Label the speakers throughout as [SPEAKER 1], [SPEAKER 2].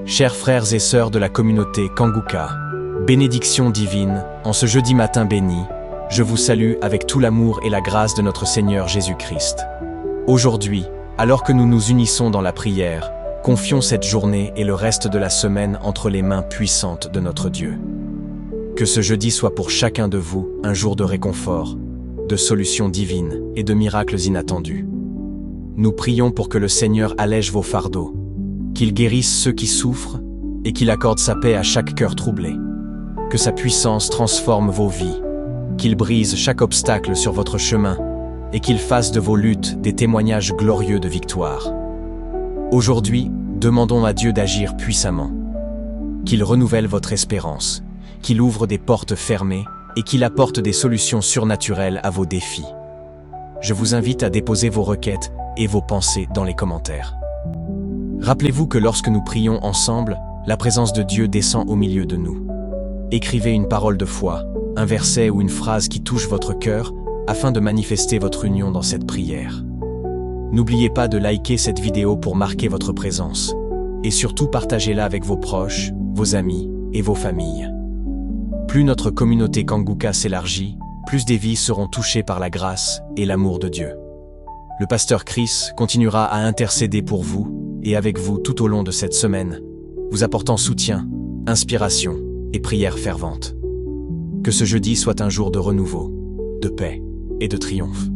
[SPEAKER 1] Chers frères et sœurs de la communauté Kanguka, bénédiction divine, en ce jeudi matin béni, je vous salue avec tout l'amour et la grâce de notre Seigneur Jésus-Christ. Aujourd'hui, alors que nous nous unissons dans la prière, confions cette journée et le reste de la semaine entre les mains puissantes de notre Dieu. Que ce jeudi soit pour chacun de vous un jour de réconfort, de solutions divines et de miracles inattendus. Nous prions pour que le Seigneur allège vos fardeaux, qu'il guérisse ceux qui souffrent et qu'il accorde sa paix à chaque cœur troublé. Que sa puissance transforme vos vies, qu'il brise chaque obstacle sur votre chemin et qu'il fasse de vos luttes des témoignages glorieux de victoire. Aujourd'hui, demandons à Dieu d'agir puissamment, qu'il renouvelle votre espérance, qu'il ouvre des portes fermées et qu'il apporte des solutions surnaturelles à vos défis. Je vous invite à déposer vos requêtes et vos pensées dans les commentaires. Rappelez-vous que lorsque nous prions ensemble, la présence de Dieu descend au milieu de nous. Écrivez une parole de foi, un verset ou une phrase qui touche votre cœur afin de manifester votre union dans cette prière. N'oubliez pas de liker cette vidéo pour marquer votre présence et surtout partagez-la avec vos proches, vos amis et vos familles. Plus notre communauté Kanguka s'élargit, plus des vies seront touchées par la grâce et l'amour de Dieu. Le pasteur Chris continuera à intercéder pour vous et avec vous tout au long de cette semaine, vous apportant soutien, inspiration et prières ferventes. Que ce jeudi soit un jour de renouveau, de paix et de triomphe.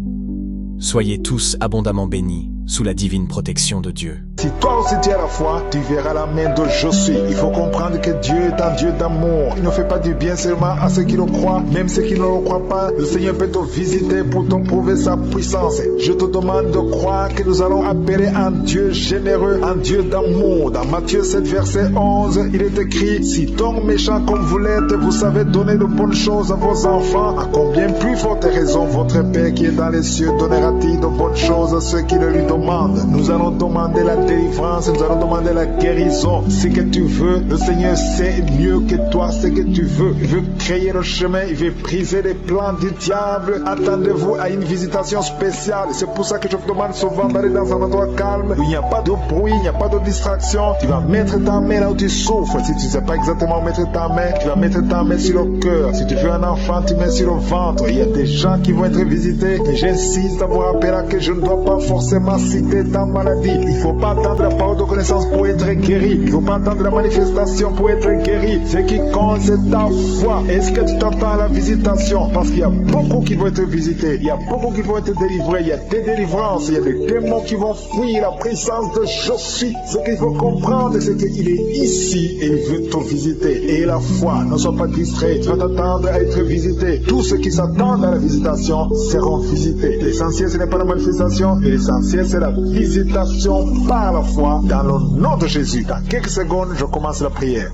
[SPEAKER 1] Soyez tous abondamment bénis sous la divine protection de Dieu.
[SPEAKER 2] Si toi aussi tu as la foi, tu verras la main de Josué. Il faut comprendre que Dieu est un Dieu d'amour. Il ne fait pas du bien seulement à ceux qui le croient, même ceux qui ne le croient pas. Le Seigneur peut te visiter pour te prouver sa puissance. Je te demande de croire que nous allons appeler un Dieu généreux, un Dieu d'amour. Dans Matthieu 7, verset 11, il est écrit: si donc méchant comme vous l'êtes, vous savez donner de bonnes choses à vos enfants, à combien plus forte raison votre Père qui est dans les cieux donnera-t-il de bonnes choses à ceux qui le lui demandent. Nous allons demander la délivrance, nous allons demander la guérison. Ce que tu veux, le Seigneur sait mieux que toi ce que tu veux. Il veut créer le chemin, il veut briser les plans du diable. Attendez-vous à une visitation spéciale. C'est pour ça que je vous demande souvent d'aller dans un endroit calme où il n'y a pas de bruit, il n'y a pas de distraction. Tu vas mettre ta main là où tu souffres. Si tu ne sais pas exactement où mettre ta main, tu vas mettre ta main sur le cœur. Si tu veux un enfant, tu mets sur le ventre. Il y a des gens qui vont être visités. Et j'insiste à vous rappeler que je ne dois pas forcément citer ta maladie. Il ne faut pas attendre la parole de connaissance pour être guéri. Il ne faut pas attendre la manifestation pour être guéri. Ce qui compte, c'est ta foi. Est-ce que tu t'attends à la visitation? Parce qu'il y a beaucoup qui vont être visités. Il y a beaucoup qui vont être délivrés. Il y a des délivrances. Il y a des démons qui vont fuir la présence de Josué. Ce qu'il faut comprendre, c'est qu'il est ici et il veut te visiter. Et la foi, ne sois pas distrait. Tu vas t'attendre à être visité. Tous ceux qui s'attendent à la visitation seront visités. L'essentiel, ce n'est pas la manifestation. L'essentiel, c'est la visitation par la foi dans le nom de Jésus. Dans quelques secondes, je commence la prière.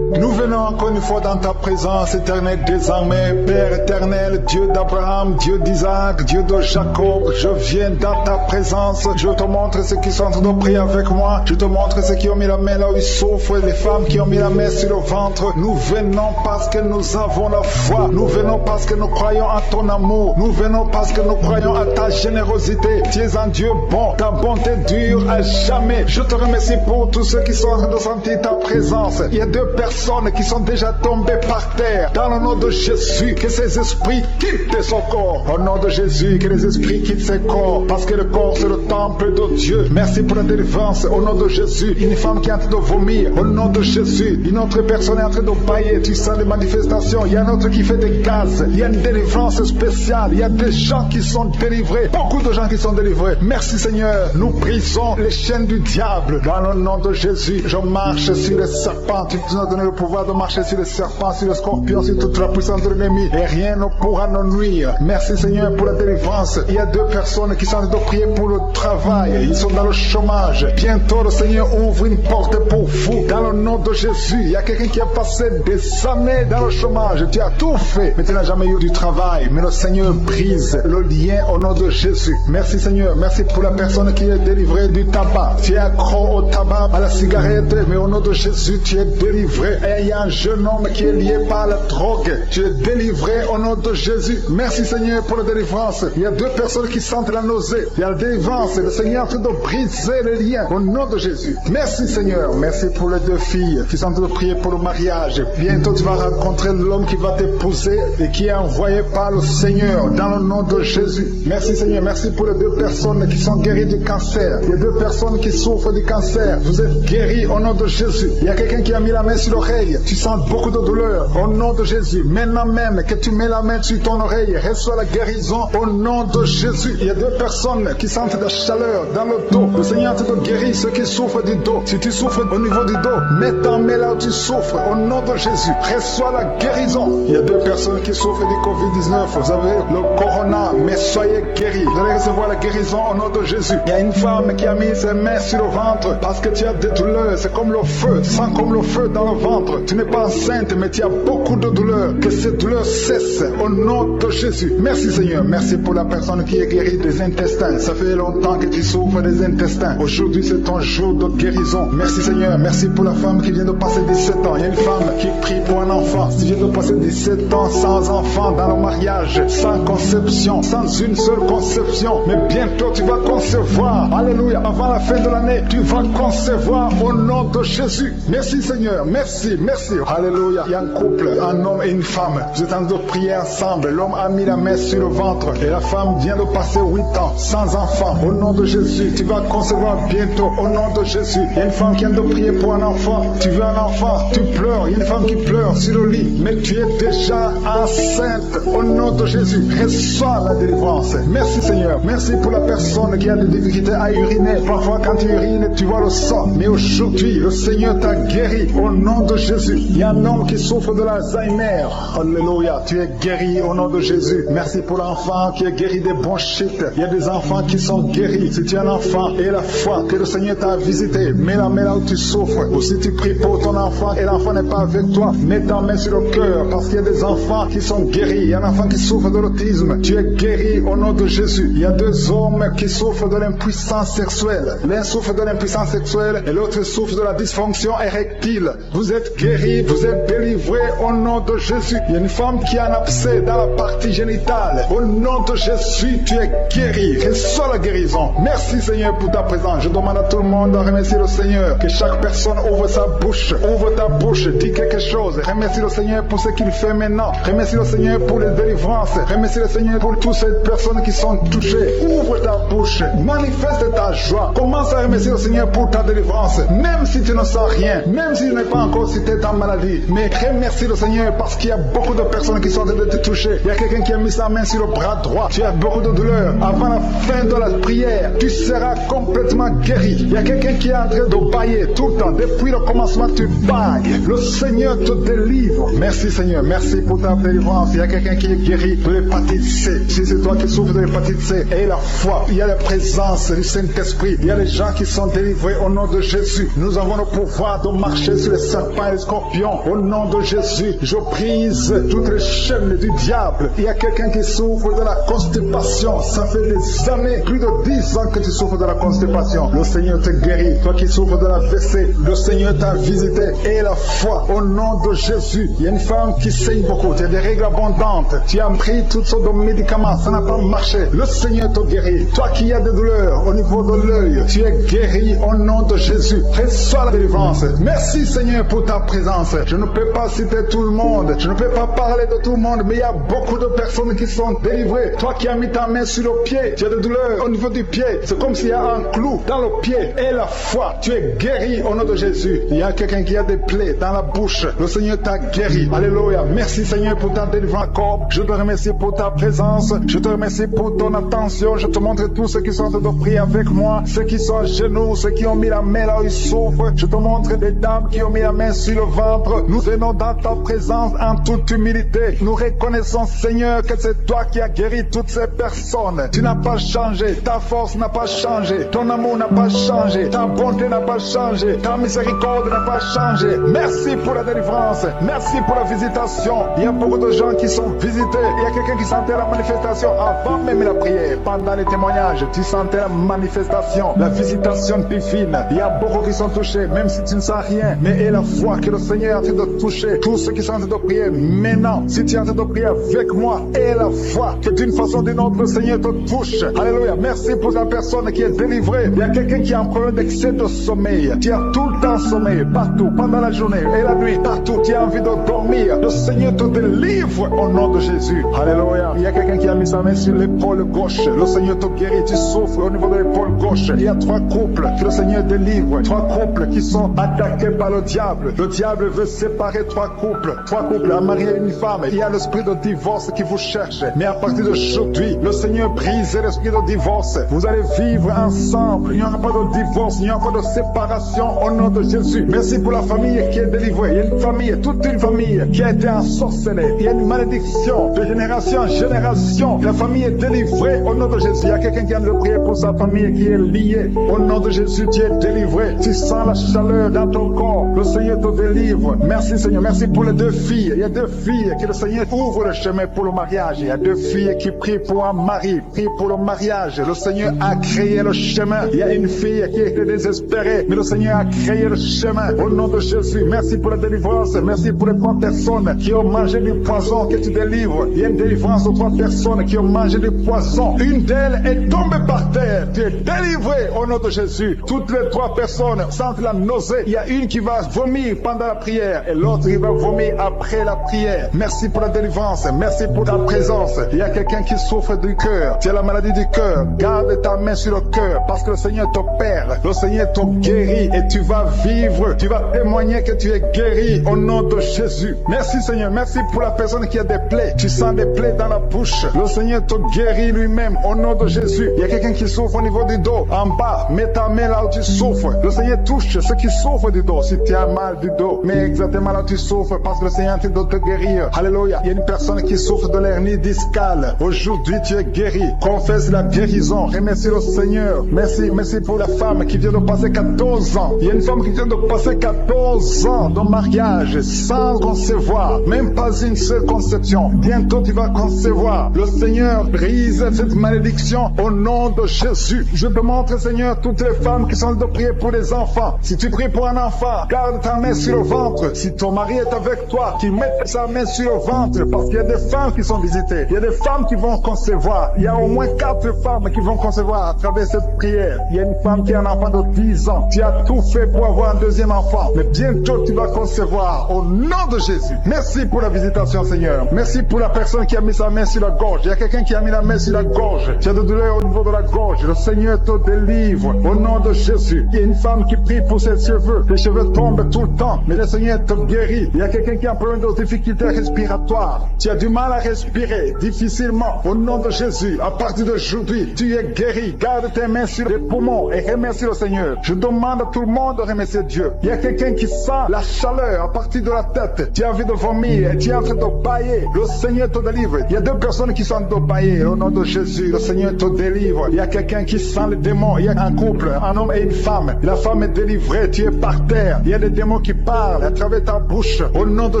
[SPEAKER 2] Nous venons encore une fois dans ta présence éternelle désormais, Père éternel, Dieu d'Abraham, Dieu d'Isaac, Dieu de Jacob. Je viens dans ta présence, je te montre ceux qui sont en train de prier avec moi, je te montre ceux qui ont mis la main là où ils souffrent, les femmes qui ont mis la main sur le ventre. Nous venons parce que nous avons la foi, nous venons parce que nous croyons à ton amour, nous venons parce que nous croyons à ta générosité. Tu es un Dieu bon, ta bonté dure à jamais. Je te remercie pour tous ceux qui sont en train de sentir ta présence. Il y a 2 personnes qui sont déjà tombées par terre. Dans le nom de Jésus, que ces esprits quittent son corps. Au nom de Jésus, que les esprits quittent ses corps. Parce que le corps, c'est le temple de Dieu. Merci pour la délivrance. Au nom de Jésus, une femme qui est en train de vomir. Au nom de Jésus, une autre personne est en train de bailler. Tu sens les manifestations. Il y a un autre qui fait des gaz. Il y a une délivrance spéciale. Il y a des gens qui sont délivrés. Beaucoup de gens qui sont délivrés. Merci Seigneur. Nous brisons les chaînes du diable. Dans le nom de Jésus, je marche sur les serpents. Tu nous as donné le pouvoir de marcher sur les serpents, sur les scorpions, sur toute la puissance de l'ennemi. Et rien ne pourra nous nuire. Merci Seigneur pour la délivrance. Il y a 2 personnes qui sont en train de prier pour le travail. Ils sont dans le chômage. Bientôt le Seigneur ouvre une porte pour vous. Dans le nom de Jésus, il y a quelqu'un qui a passé des années dans le chômage. Tu as tout fait, mais tu n'as jamais eu du travail. Mais le Seigneur brise le lien au nom de Jésus. Merci Seigneur. Merci pour la personne qui est délivrée du tabac. Tu es accro au tabac, à la cigarette, mais au nom de Jésus, tu es délivré. Et il y a un jeune homme qui est lié par la drogue. Tu es délivré au nom de Jésus. Merci Seigneur pour la délivrance. Il y a 2 personnes qui sentent la nausée. Il y a la délivrance. Le Seigneur est en train de briser les liens au nom de Jésus. Merci Seigneur. Merci pour les 2 filles qui sont en train de prier pour le mariage. Bientôt tu vas rencontrer l'homme qui va t'épouser et qui est envoyé par le Seigneur dans le nom de Jésus. Merci Seigneur. Merci pour les 2 personnes qui sont guéries du cancer. Il y a 2 personnes qui souffrent du cancer. Vous êtes guéris au nom de Jésus. Il y a quelqu'un qui a mis la main sur l'oreille. Tu sens beaucoup de douleur au nom de Jésus. Maintenant même que tu mets la main sur ton oreille, reçois la guérison au nom de Jésus. Il y a 2 personnes qui sentent de la chaleur dans le dos. Le Seigneur te guérit ceux qui souffrent du dos. Si tu souffres au niveau du dos, mets ta main là où tu souffres au nom de Jésus. Reçois la guérison. Il y a 2 personnes qui souffrent du Covid-19. Vous avez le corona, mais soyez guéris. Vous allez recevoir la guérison au nom de Jésus. Il y a une femme qui a mis ses mains sur le ventre parce que tu as des douleurs. C'est comme le feu. Tu sens comme le feu dans le ventre. Tu n'es pas enceinte, mais tu as beaucoup de douleurs. Que ces douleurs cessent au nom de Jésus. Merci Seigneur. Merci pour la personne qui est guérie des intestins. Ça fait longtemps que tu souffres des intestins. Aujourd'hui, c'est ton jour de guérison. Merci Seigneur. Merci pour la femme qui vient de passer 17 ans. Il y a une femme qui prie pour un enfant. Tu viens de passer 17 ans sans enfant dans le mariage, sans conception, sans une seule conception. Mais bientôt, tu vas concevoir. Alléluia. Avant la fin de l'année, tu vas concevoir au nom de Jésus. Merci Seigneur. Merci, merci. Alléluia. Il y a un couple, un homme et une femme. Vous êtes en train de prier ensemble. L'homme a mis la main sur le ventre et la femme vient de passer 8 ans sans enfant. Au nom de Jésus, tu vas concevoir bientôt. Au nom de Jésus. Il y a une femme qui vient de prier pour un enfant. Tu veux un enfant, tu pleures. Il y a une femme qui pleure sur le lit, mais tu es déjà enceinte. Au nom de Jésus, reçois la délivrance. Merci Seigneur. Merci pour la personne qui a des difficultés à uriner. Parfois quand tu urines, tu vois le sang. Mais aujourd'hui, le Seigneur t'a guéri. Au nom de Jésus. Il y a un homme qui souffre de l'Alzheimer. Alléluia. Tu es guéri au nom de Jésus. Merci pour l'enfant qui est guéri des bronchites. Il y a des enfants qui sont guéris. Si tu es un enfant et la foi que le Seigneur t'a visité, mets la main là où tu souffres. Ou si tu pries pour ton enfant et l'enfant n'est pas avec toi, mets ta main sur le cœur parce qu'il y a des enfants qui sont guéris. Il y a un enfant qui souffre de l'autisme. Tu es guéri au nom de Jésus. Il y a 2 hommes qui souffrent de l'impuissance sexuelle. L'un souffre de l'impuissance sexuelle et l'autre souffre de la dysfonction érectile. Vous êtes guéris, vous êtes délivrés au nom de Jésus. Il y a une femme qui a un abcès dans la partie génitale. Au nom de Jésus, tu es guéri. Reçois la guérison. Merci Seigneur pour ta présence. Je demande à tout le monde de remercier le Seigneur. Que chaque personne ouvre sa bouche. Ouvre ta bouche, dis quelque chose. Remercie le Seigneur pour ce qu'il fait maintenant. Remercie le Seigneur pour les délivrances. Remercie le Seigneur pour toutes ces personnes qui sont touchées. Ouvre ta bouche. Manifeste ta joie. Commence à remercier le Seigneur pour ta délivrance. Même si tu ne sens rien. Même si tu n'es pas encore cité ta maladie. Mais remercie le Seigneur parce qu'il y a beaucoup de personnes qui sont en train de te toucher. Il y a quelqu'un qui a mis sa main sur le bras droit. Tu as beaucoup de douleur. Avant la fin de la prière, tu seras complètement guéri. Il y a quelqu'un qui est en train de bailler tout le temps. Depuis le commencement, tu bailles. Le Seigneur te délivre. Merci Seigneur. Merci pour ta délivrance. Il y a quelqu'un qui est guéri de l'hépatite C. Si c'est toi qui souffres de l'hépatite C, et la foi, il y a la présence du Saint-Esprit. Il y a les gens qui sont délivrés au nom de Jésus. Nous avons le pouvoir de marcher sur les serpents et les scorpions. Au nom de Jésus, je brise toutes les chaînes du diable. Il y a quelqu'un qui souffre de la constipation. Ça fait des années, plus de 10 ans que tu souffres de la constipation. Le Seigneur te guérit. Toi qui souffres de la WC, le Seigneur t'a visité. Et la foi, au nom de Jésus. Il y a une femme qui saigne beaucoup. Tu as des règles abondantes. Tu as pris toutes sortes de médicaments. Ça n'a pas marché. Le Seigneur te guérit. Toi qui as des douleurs au niveau de l'œil, tu es guéri au nom de Jésus. Reçois la délivrance. Merci Seigneur pour ta présence. Je ne peux pas citer tout le monde. Je ne peux pas parler de tout le monde, mais il y a beaucoup de personnes qui sont délivrées. Toi qui as mis ta main sur le pied, tu as des douleurs au niveau du pied. C'est comme s'il y a un clou dans le pied. Et la foi, tu es guéri au nom de Jésus. Il y a quelqu'un qui a des plaies dans la bouche. Le Seigneur t'a guéri. Alléluia. Merci Seigneur pour ta délivrance. Je te remercie pour ta présence. Je te remercie pour ton attention. Je te montre tous ceux qui sont en train de prier avec moi. Ceux qui sont à genoux, ceux qui ont mis la main là où ils souffrent. Je te montre des dames qui ont mis la main sur le ventre. Nous venons dans ta présence en toute humilité. Nous reconnaissons Seigneur que c'est toi qui as guéri toutes ces personnes. Tu n'as pas changé. Ta foi force n'a pas changé, ton amour n'a pas changé, ta bonté n'a pas changé, ta miséricorde n'a pas changé. Merci pour la délivrance, merci pour la visitation. Il y a beaucoup de gens qui sont visités. Il y a quelqu'un qui sentait la manifestation avant même la prière. Pendant les témoignages, tu sentais la manifestation, la visitation divine. Il y a beaucoup qui sont touchés, même si tu ne sens rien. Mais aie la foi que le Seigneur est en train de toucher tous ceux qui sont en train de prier maintenant. Si tu es en train de prier avec moi, aie la foi que d'une façon ou d'une autre, le Seigneur te touche. Alléluia. Merci pour la personne qui est délivrée. Il y a quelqu'un qui a un problème d'excès de sommeil. Tu as tout le temps sommeil, partout, pendant la journée et la nuit, partout. Tu as envie de dormir. Le Seigneur te délivre au nom de Jésus. Alléluia. Il y a quelqu'un qui a mis sa main sur l'épaule gauche. Le Seigneur te guérit. Tu souffres au niveau de l'épaule gauche. Il y a 3 couples que le Seigneur délivre. 3 couples qui sont attaqués par le diable. Le diable veut séparer 3 couples. 3 couples, un mari et une femme. Il y a l'esprit de divorce qui vous cherche. Mais à partir d'aujourd'hui, le Seigneur brise l'esprit de divorce. Vous allez vivre ensemble. Il n'y aura pas de divorce. Il n'y aura pas de séparation au nom de Jésus. Merci pour la famille qui est délivrée. Il y a une famille, toute une famille qui a été ensorcelée. Il y a une malédiction de génération en génération. La famille est délivrée au nom de Jésus. Il y a quelqu'un qui vient de prier pour sa famille qui est liée. Au nom de Jésus, tu es délivré. Tu sens la chaleur dans ton corps. Le Seigneur te délivre. Merci Seigneur. Merci pour les 2 filles. Il y a 2 filles que le Seigneur ouvre le chemin pour le mariage. Il y a 2 filles qui prient pour un mari, prient pour le mariage. Le Seigneur a créé le chemin. Il y a une fille qui était désespérée, mais le Seigneur a créé le chemin. Au nom de Jésus, merci pour la délivrance. Merci pour les 3 personnes qui ont mangé du poison que tu délivres. Il y a une délivrance aux 3 personnes qui ont mangé du poison. Une d'elles est tombée par terre. Tu es délivré au nom de Jésus. Toutes les 3 personnes sentent la nausée. Il y a une qui va vomir pendant la prière et l'autre qui va vomir après la prière. Merci pour la délivrance. Merci pour ta présence. Il y a quelqu'un qui souffre du cœur. Tu as la maladie du cœur. Garde ta main sur le cœur parce que le Seigneur t'opère. Le Seigneur te guérit et tu vas vivre. Tu vas témoigner que tu es guéri au nom de Jésus. Merci Seigneur. Merci pour la personne qui a des plaies. Tu sens des plaies dans la bouche. Le Seigneur te guérit lui-même au nom de Jésus. Il y a quelqu'un qui souffre au niveau du dos. En bas, mets ta main là où tu souffres. Le Seigneur touche ceux qui souffrent du dos. Si tu as mal du dos, mais exactement là où tu souffres parce que le Seigneur est en train de te guérir. Alléluia. Il y a une personne qui souffre de l'hernie discale. Aujourd'hui, tu es guéri. Confesse la guérison. Remercie le Seigneur. Merci pour la femme qui vient de passer 14 ans. Il y a une femme qui vient de passer 14 ans de mariage sans concevoir. Même pas une seule conception. Bientôt, tu vas concevoir. Le Seigneur brise cette malédiction au nom de Jésus. Je te montre, Seigneur, toutes les femmes qui sont de prier pour les enfants. Si tu pries pour un enfant, garde ta main sur le ventre. Si ton mari est avec toi, qu'il mette sa main sur le ventre parce qu'il y a des femmes qui sont visitées. Il y a des femmes qui vont concevoir. Il y a au moins 4 femmes qui vont concevoir à travers cette prière. Il y a une femme qui a un enfant de 10 ans. Tu as tout fait pour avoir un 2e enfant. Mais bientôt, tu vas concevoir au nom de Jésus. Merci pour la visitation, Seigneur. Merci pour la personne qui a mis sa main sur la gorge. Il y a quelqu'un qui a mis la main sur la gorge. Tu as de douleur au niveau de la gorge. Le Seigneur te délivre au nom de Jésus. Il y a une femme qui prie pour ses cheveux. Les cheveux tombent tout le temps, mais le Seigneur te guérit. Il y a quelqu'un qui a un problème de difficulté respiratoire. Tu as du mal à respirer difficilement. Au nom de Jésus, à partir d'aujourd'hui, tu es guéri. Garde tes mains sur les poumons et remercie le Seigneur. Je demande à tout le monde de remercier Dieu. Il y a quelqu'un qui sent la chaleur à partir de la tête. Tu as envie de vomir et tu es en train de bailler. Le Seigneur te délivre. Il y a 2 personnes qui sont de bailler. Au nom de Jésus, le Seigneur te délivre. Il y a quelqu'un qui sent les démons. Il y a un couple, un homme et une femme. La femme est délivrée. Tu es par terre. Il y a des démons qui parlent à travers ta bouche. Au nom de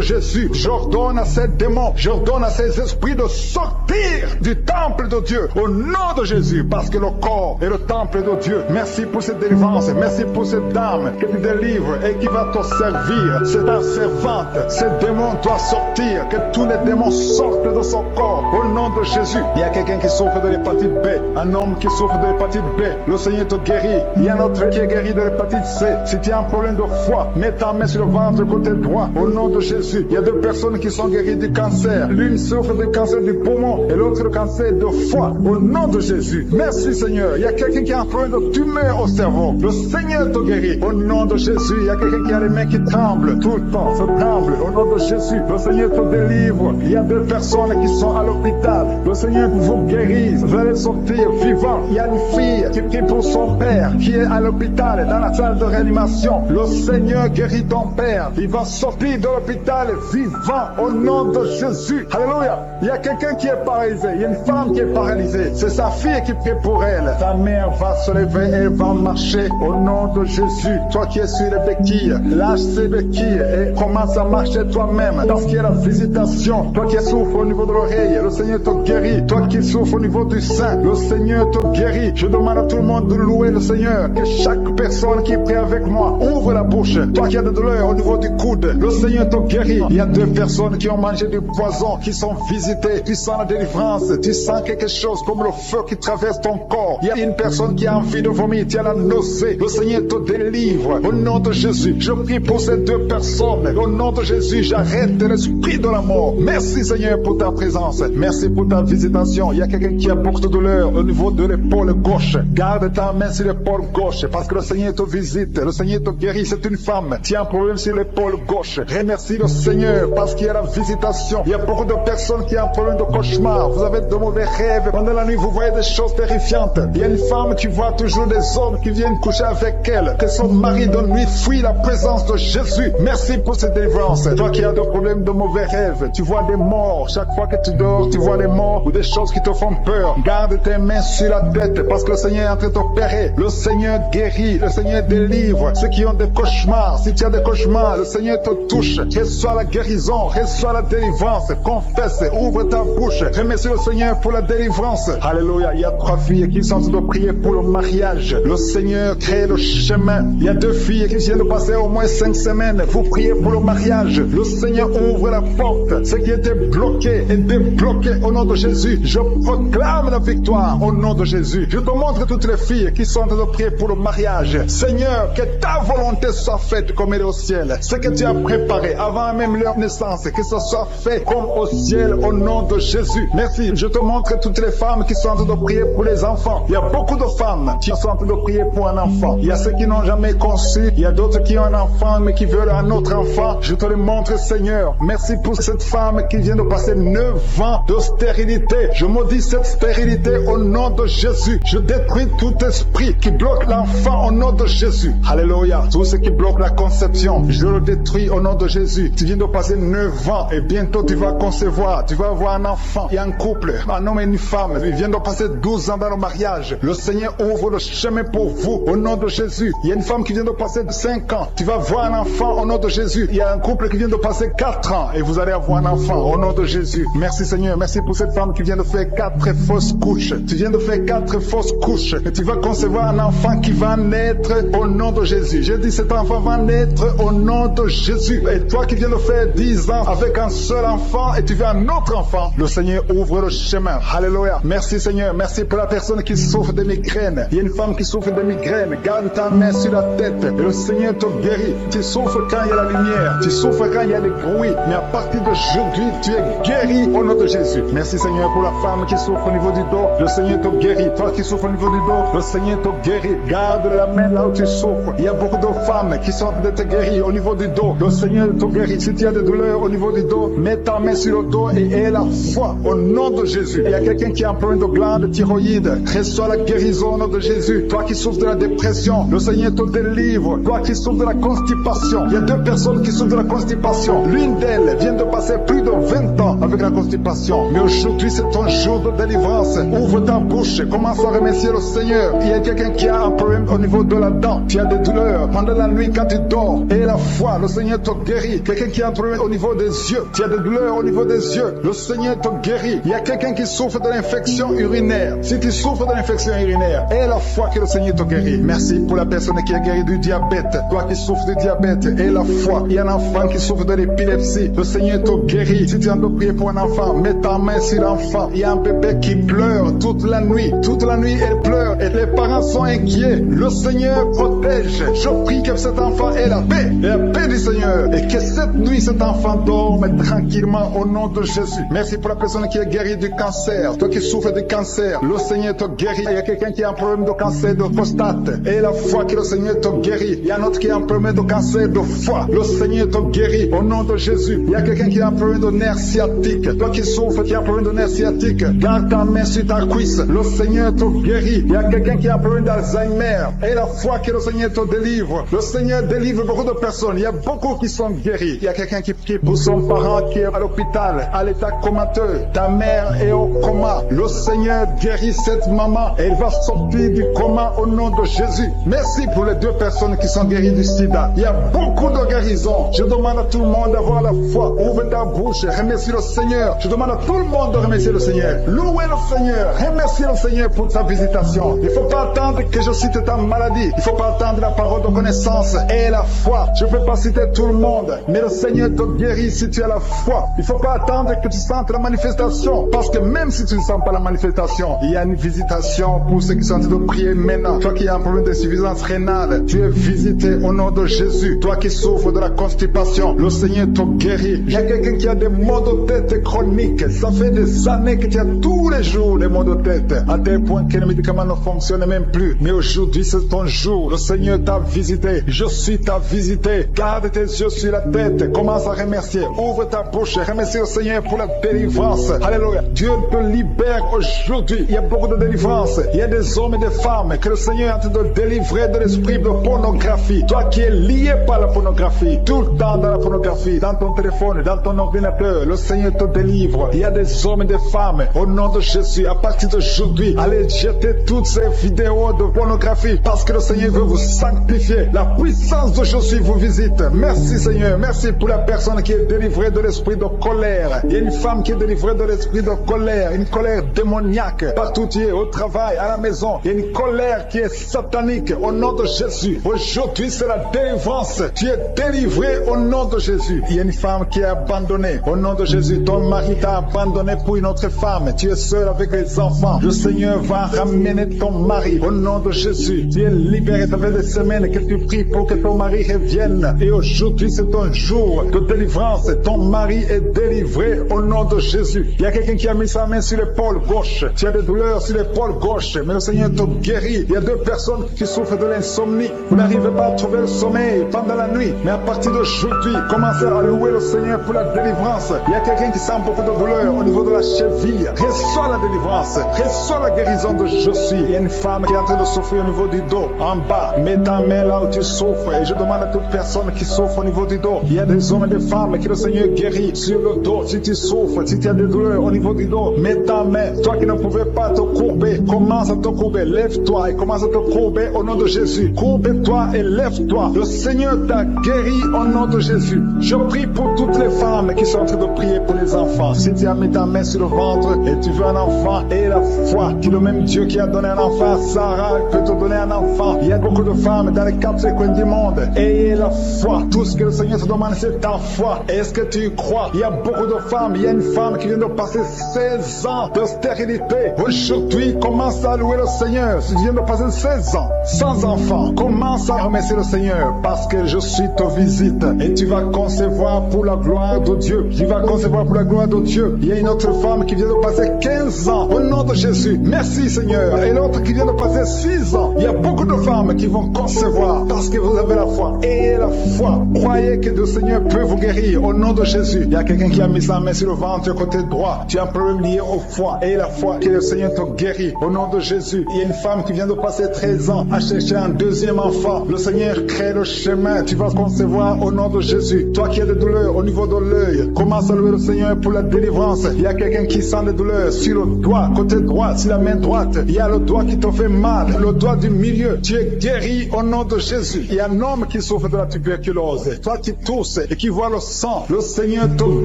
[SPEAKER 2] Jésus, j'ordonne à ces démons, j'ordonne à ces esprits de sortir du temple de Dieu. Au nom de Jésus, parce que le corps est le temple de Dieu. Merci pour cette délivrance. Merci pour cette dame que tu délivres et qui va te servir. C'est ta servante. Ce démon doit sortir. Que tous les démons sortent de son corps. Au nom de Jésus. Il y a quelqu'un qui souffre de l'hépatite B. Un homme qui souffre de l'hépatite B. Le Seigneur te guérit. Il y a un autre qui est guéri de l'hépatite C. Si tu as un problème de foie, mets ta main sur le ventre côté droit. Au nom de Jésus. Il y a 2 personnes qui sont guéries du cancer. L'une souffre du cancer du poumon et l'autre le cancer de foie. Au nom de Jésus. Merci Seigneur. Il y a quelqu'un qui a un problème de tumeur au cerveau. Le Seigneur te guérit. Au nom de Jésus. Il y a quelqu'un qui a les mains qui tremblent tout le temps. Ça tremble. Au nom de Jésus. Le Seigneur te délivre. Il y a 2 personnes qui sont à l'hôpital. Le Seigneur vous guérit. Vous allez sortir vivant. Il y a une fille qui prie pour son père qui est à l'hôpital, dans la salle de réanimation. Le Seigneur guérit ton père. Il va sortir de l'hôpital vivant au nom de Jésus. Alléluia. Il y a quelqu'un qui est paralysé. Il y a une femme qui est paralysée. prier. C'est sa fille qui prie pour elle. Ta mère va se lever, elle va marcher au nom de Jésus. Toi qui es sur les béquilles, lâche ces béquilles et commence à marcher toi-même. Parce qu'il y a la visitation. Toi qui souffres au niveau de l'oreille, le Seigneur te guérit. Toi qui souffres au niveau du sein, le Seigneur te guérit. Je demande à tout le monde de louer le Seigneur. Que chaque personne qui prie avec moi ouvre la bouche. Toi qui as des douleurs au niveau du coude, le Seigneur te guérit. Il y a 2 personnes qui ont mangé du poison, qui sont visitées. Tu sens la délivrance, tu sens quelque chose comme le feu qui traverse ton corps. Il y a une personne qui a envie de vomir, tu as la nausée. Le Seigneur te délivre. Au nom de Jésus, je prie pour ces 2 personnes. Au nom de Jésus, j'arrête l'esprit de la mort. Merci Seigneur pour ta présence. Merci pour ta visitation. Il y a quelqu'un qui a beaucoup de douleur au niveau de l'épaule gauche. Garde ta main sur l'épaule gauche parce que le Seigneur te visite. Le Seigneur te guérit. C'est une femme qui a un problème sur l'épaule gauche. Remercie le Seigneur parce qu'il y a la visitation. Il y a beaucoup de personnes qui ont un problème de cauchemar. Vous avez de mauvais rêves. Pendant la nuit, vous voyez des choses terrifiantes. Il y a une femme qui voit toujours des hommes qui viennent coucher avec elle. Que son mari de nuit fuit la présence de Jésus. Merci pour cette délivrance. Toi qui as des problèmes de mauvais rêves, tu vois des morts. Chaque fois que tu dors, tu vois des morts ou des choses qui te font peur. Garde tes mains sur la tête parce que le Seigneur est en train de t'opérer. Le Seigneur guérit. Le Seigneur délivre. Ceux qui ont des cauchemars, si tu as des cauchemars, le Seigneur te touche. Reçois la guérison. Reçois la délivrance. Confesse. Ouvre ta bouche. Remercie le Seigneur pour la délivrance. Alléluia. Il y a 3 filles qui sont en train de prier pour le mariage. Le Seigneur crée le chemin. Il y a 2 filles qui viennent de passer au moins 5 semaines. Vous priez pour le mariage. Le Seigneur ouvre la porte. Ce qui était bloqué est débloqué au nom de Jésus. Je proclame la victoire au nom de Jésus. Je te montre toutes les filles qui sont en train de prier pour le mariage. Seigneur, que ta volonté soit faite comme elle est au ciel. Ce que tu as préparé avant même leur naissance, que ce soit fait comme au ciel au nom de Jésus. Merci. Je te montre toutes les femmes qui sont en train de prier pour les enfants. Il y a beaucoup de femmes qui sont en train de prier pour un enfant. Il y a ceux qui n'ont jamais conçu. Il y a d'autres qui ont un enfant mais qui veulent un autre enfant. Je te le montre, Seigneur. Merci pour cette femme qui vient de passer 9 ans de stérilité. Je maudis cette stérilité au nom de Jésus. Je détruis tout esprit qui bloque l'enfant au nom de Jésus. Alléluia. Tout ce qui bloque la conception, je le détruis au nom de Jésus. Tu viens de passer 9 ans et bientôt tu vas concevoir. Tu vas avoir un enfant. Il y a un couple, un homme et une femme. Ils viennent de passer 12 ans dans le mariage. Le Seigneur ouvre le chemin pour vous au nom de Jésus. Il y a une femme qui vient de passer 5 ans. Tu vas voir un enfant au nom de Jésus. Il y a un couple qui vient de passer 4 ans et vous allez avoir un enfant au nom de Jésus. Merci Seigneur. Merci pour cette femme qui vient de faire 4 fausses couches. Tu viens de faire 4 fausses couches et tu vas concevoir un enfant qui va naître au nom de Jésus. J'ai dit cet enfant va naître au nom de Jésus. Et toi qui viens de faire 10 ans avec un seul enfant et tu veux un autre enfant, le Seigneur ouvre le chemin. Alléluia. Merci Seigneur. Merci pour la personne qui souffre de migraines. Il y a une femme qui souffre de migraines. Garde ta main sur la tête et le Seigneur te guérit. Tu souffres quand il y a la lumière. Tu souffres quand il y a des bruits. Mais à partir d'aujourd'hui, tu es guéri au nom de Jésus. Merci Seigneur pour la femme qui souffre au niveau du dos. Le Seigneur te guérit. Toi qui souffres au niveau du dos, le Seigneur te guérit. Garde la main là où tu souffres. Il y a beaucoup de femmes qui sont de te guérir au niveau du dos. Le Seigneur te guérit. Si tu as des douleurs au niveau du dos, mets ta main sur le dos et aie la foi au nom de Jésus. Il y a quelqu'un qui a un problème de glande thyroïde. Reçois la guérison au nom de Jésus. Toi qui souffres de la dépression, le Seigneur te délivre. Toi qui souffres de la constipation, il y a 2 personnes qui souffrent de la constipation. L'une d'elles vient de passer plus de 20 ans avec la constipation. Mais aujourd'hui, c'est ton jour de délivrance. Ouvre ta bouche, commence à remercier le Seigneur. Il y a quelqu'un qui a un problème au niveau de la dent. Tu as des douleurs pendant la nuit quand tu dors. Et la foi, le Seigneur te guérit. Quelqu'un qui a un problème au niveau des yeux. Tu as des douleurs au niveau des yeux. Le Seigneur te guérit. Il y a quelqu'un qui souffre de l'infection urinaire. Si tu souffres de l'infection urinaire, aie la foi que le Seigneur te guérit. Merci pour la personne qui est guérie du diabète. Toi qui souffres du diabète, aie la foi. Il y a un enfant qui souffre de l'épilepsie. Le Seigneur te guérit. Si tu as de prier pour un enfant, mets ta main sur l'enfant. Il y a un bébé qui pleure toute la nuit. Toute la nuit, elle pleure et les parents sont inquiets. Le Seigneur protège. Je prie que cet enfant ait la paix. La paix du Seigneur. Et que cette nuit, cet enfant dorme tranquillement au nom de Jésus. Merci pour la personne qui est guérie du cancer. Toi qui souffres du cancer, le Seigneur te guérit. Il y a quelqu'un qui a un problème de cancer de prostate. Et la foi que le Seigneur te guérit. Il y a un autre qui a un problème de cancer de foie. Le Seigneur te guérit au nom de Jésus. Il y a quelqu'un qui a un problème de nerf sciatique. Toi qui souffres, qui a un problème de nerf sciatique, garde ta main sur ta cuisse. Le Seigneur te guérit. Il y a quelqu'un qui a un problème d'Alzheimer. Et la foi que le Seigneur te délivre. Le Seigneur délivre beaucoup de personnes. Il y a beaucoup qui sont guéris. Il y a quelqu'un qui prie pour son parent qui est à l'hôpital, à l'état comateux. Ta mère est au coma. Le Seigneur guérit cette maman. Elle va sortir du coma au nom de Jésus. Merci pour les 2 personnes qui sont guéries du sida. Il y a beaucoup de guérisons. Je demande à tout le monde d'avoir la foi. Ouvre ta bouche. Remercie le Seigneur. Je demande à tout le monde de remercier le Seigneur. Louez le Seigneur. Remercie le Seigneur pour sa visitation. Il ne faut pas attendre que je cite ta maladie. Il ne faut pas attendre la parole de connaissance et la foi. Je ne peux pas citer tout le monde, mais le Seigneur te guérit si tu as la foi. Il ne faut pas attendre que tu sentes la manifestation, parce que même si tu ne sens pas la manifestation, il y a une visitation pour ceux qui sont en train de prier maintenant. Toi qui as un problème de suffisance rénale, tu es visité au nom de Jésus. Toi qui souffres de la constipation, le Seigneur te guérit. Il y a quelqu'un qui a des maux de tête chroniques. Ça fait des années que tu as tous les jours des maux de tête, à tel point que les médicaments ne fonctionnent même plus. Mais aujourd'hui, c'est ton jour. Le Seigneur t'a visité. Je suis ta visité. Garde tes yeux sur la tête. Commence à remercier. Ouvre ta bouche. Remercie le Seigneur pour la délivrance. Alléluia. Dieu te libère aujourd'hui. Il y a beaucoup de délivrance. Il y a des hommes et des femmes que le Seigneur est en train de délivrer de l'esprit de pornographie. Toi qui es lié par la pornographie, tout le temps dans la pornographie, dans ton téléphone, dans ton ordinateur, le Seigneur te délivre. Il y a des hommes et des femmes, au nom de Jésus, à partir d'aujourd'hui, allez jeter toutes ces vidéos de pornographie, parce que le Seigneur veut vous sanctifier. La puissance de Jésus vous visite. Merci Seigneur. Merci pour la personne qui est délivrée de l'esprit de colère. Il y a une femme qui est délivrée de l'esprit de colère, une colère démoniaque. Partout tu es, au travail, à la maison, il y a une colère qui est satanique. Au nom de Jésus, aujourd'hui c'est la délivrance. Tu es délivré au nom de Jésus. Il y a une femme qui est abandonnée. Au nom de Jésus, ton mari t'a abandonné pour une autre femme. Tu es seul avec les enfants. Le Seigneur va ramener ton mari. Au nom de Jésus, tu es libéré. Ça fait des semaines que tu pries pour que ton mari revienne. Et aujourd'hui, c'est ton jour de délivrance. Ton mari est délivré au nom de Jésus. Il y a quelqu'un qui a mis sa main sur l'épaule gauche. Tu as des douleurs sur l'épaule gauche, mais le Seigneur te guérit. Il y a 2 personnes qui souffrent de l'insomnie. Vous n'arrivez pas à trouver le sommeil pendant la nuit. Mais à partir d'aujourd'hui, commencez à louer le Seigneur pour la délivrance. Il y a quelqu'un qui sent beaucoup de douleur au niveau de la cheville. Reçois la délivrance. Reçois la guérison de Jésus. Il y a une femme qui est en train de souffrir au niveau du dos, en bas. Mets ta main là où tu souffres. Et je demande à toute personne qui souffre au niveau du dos. Il y a des hommes et des femmes que le Seigneur guérit sur le dos. Si tu souffres, si tu as des douleurs au niveau du dos, mets ta main. Toi qui ne pouvais pas te courber, commence à te courber. Lève-toi et commence à te courber au nom de Jésus. Courbe-toi et lève-toi. Le Seigneur t'a guéri au nom de Jésus. Je prie pour toutes les femmes qui sont en train de prier pour les enfants. Si tu as mis ta main sur le ventre et tu veux un enfant, et la foi que le même Dieu qui a donné un enfant à Sarah peut te donner un enfant. Il y a beaucoup de femmes dans les 4 coins du monde. Ayez la foi. Tout ce que le Seigneur te demande, c'est ta foi. Est-ce que tu y crois? Il y a beaucoup de femmes. Il y a une femme qui vient de passer 16 ans de stérilité. Aujourd'hui, commence à louer le Seigneur. Si tu viens de passer 16 ans sans enfant, commence à remercier le Seigneur, parce que je suis ta visite et tu vas concevoir pour la gloire de Dieu. Tu vas concevoir pour la gloire de Dieu. Il y a une autre femme qui vient de passer 15 ans au nom de Jésus. Merci Seigneur. Et l'autre qui vient de passer 6 ans. Il y a beaucoup de femmes qui vont concevoir parce que vous avez la foi. Ayez la foi. Croyez que le Seigneur peut vous guérir au nom de Jésus. Il y a quelqu'un qui a mis sa main sur le ventre côté droit. Tu as un problème lié au foie. Ayez la foi que le Seigneur te guérit au nom de Jésus. Il y a une femme qui vient de passer 13 ans à chercher un deuxième enfant. Le Seigneur crée le chemin. Tu vas concevoir au nom de Jésus. Toi qui as des douleurs au niveau de l'œil, commence à louer le Seigneur pour la délivrance. Il y a quelqu'un qui sent des douleurs sur le doigt, côté droit, sur la main droite. Il y a le doigt qui te fait mal, le doigt du milieu. Tu es guéri au nom de Jésus. Il y a un homme qui souffre de la tuberculose. Toi qui tousses et qui vois le sang, le Seigneur te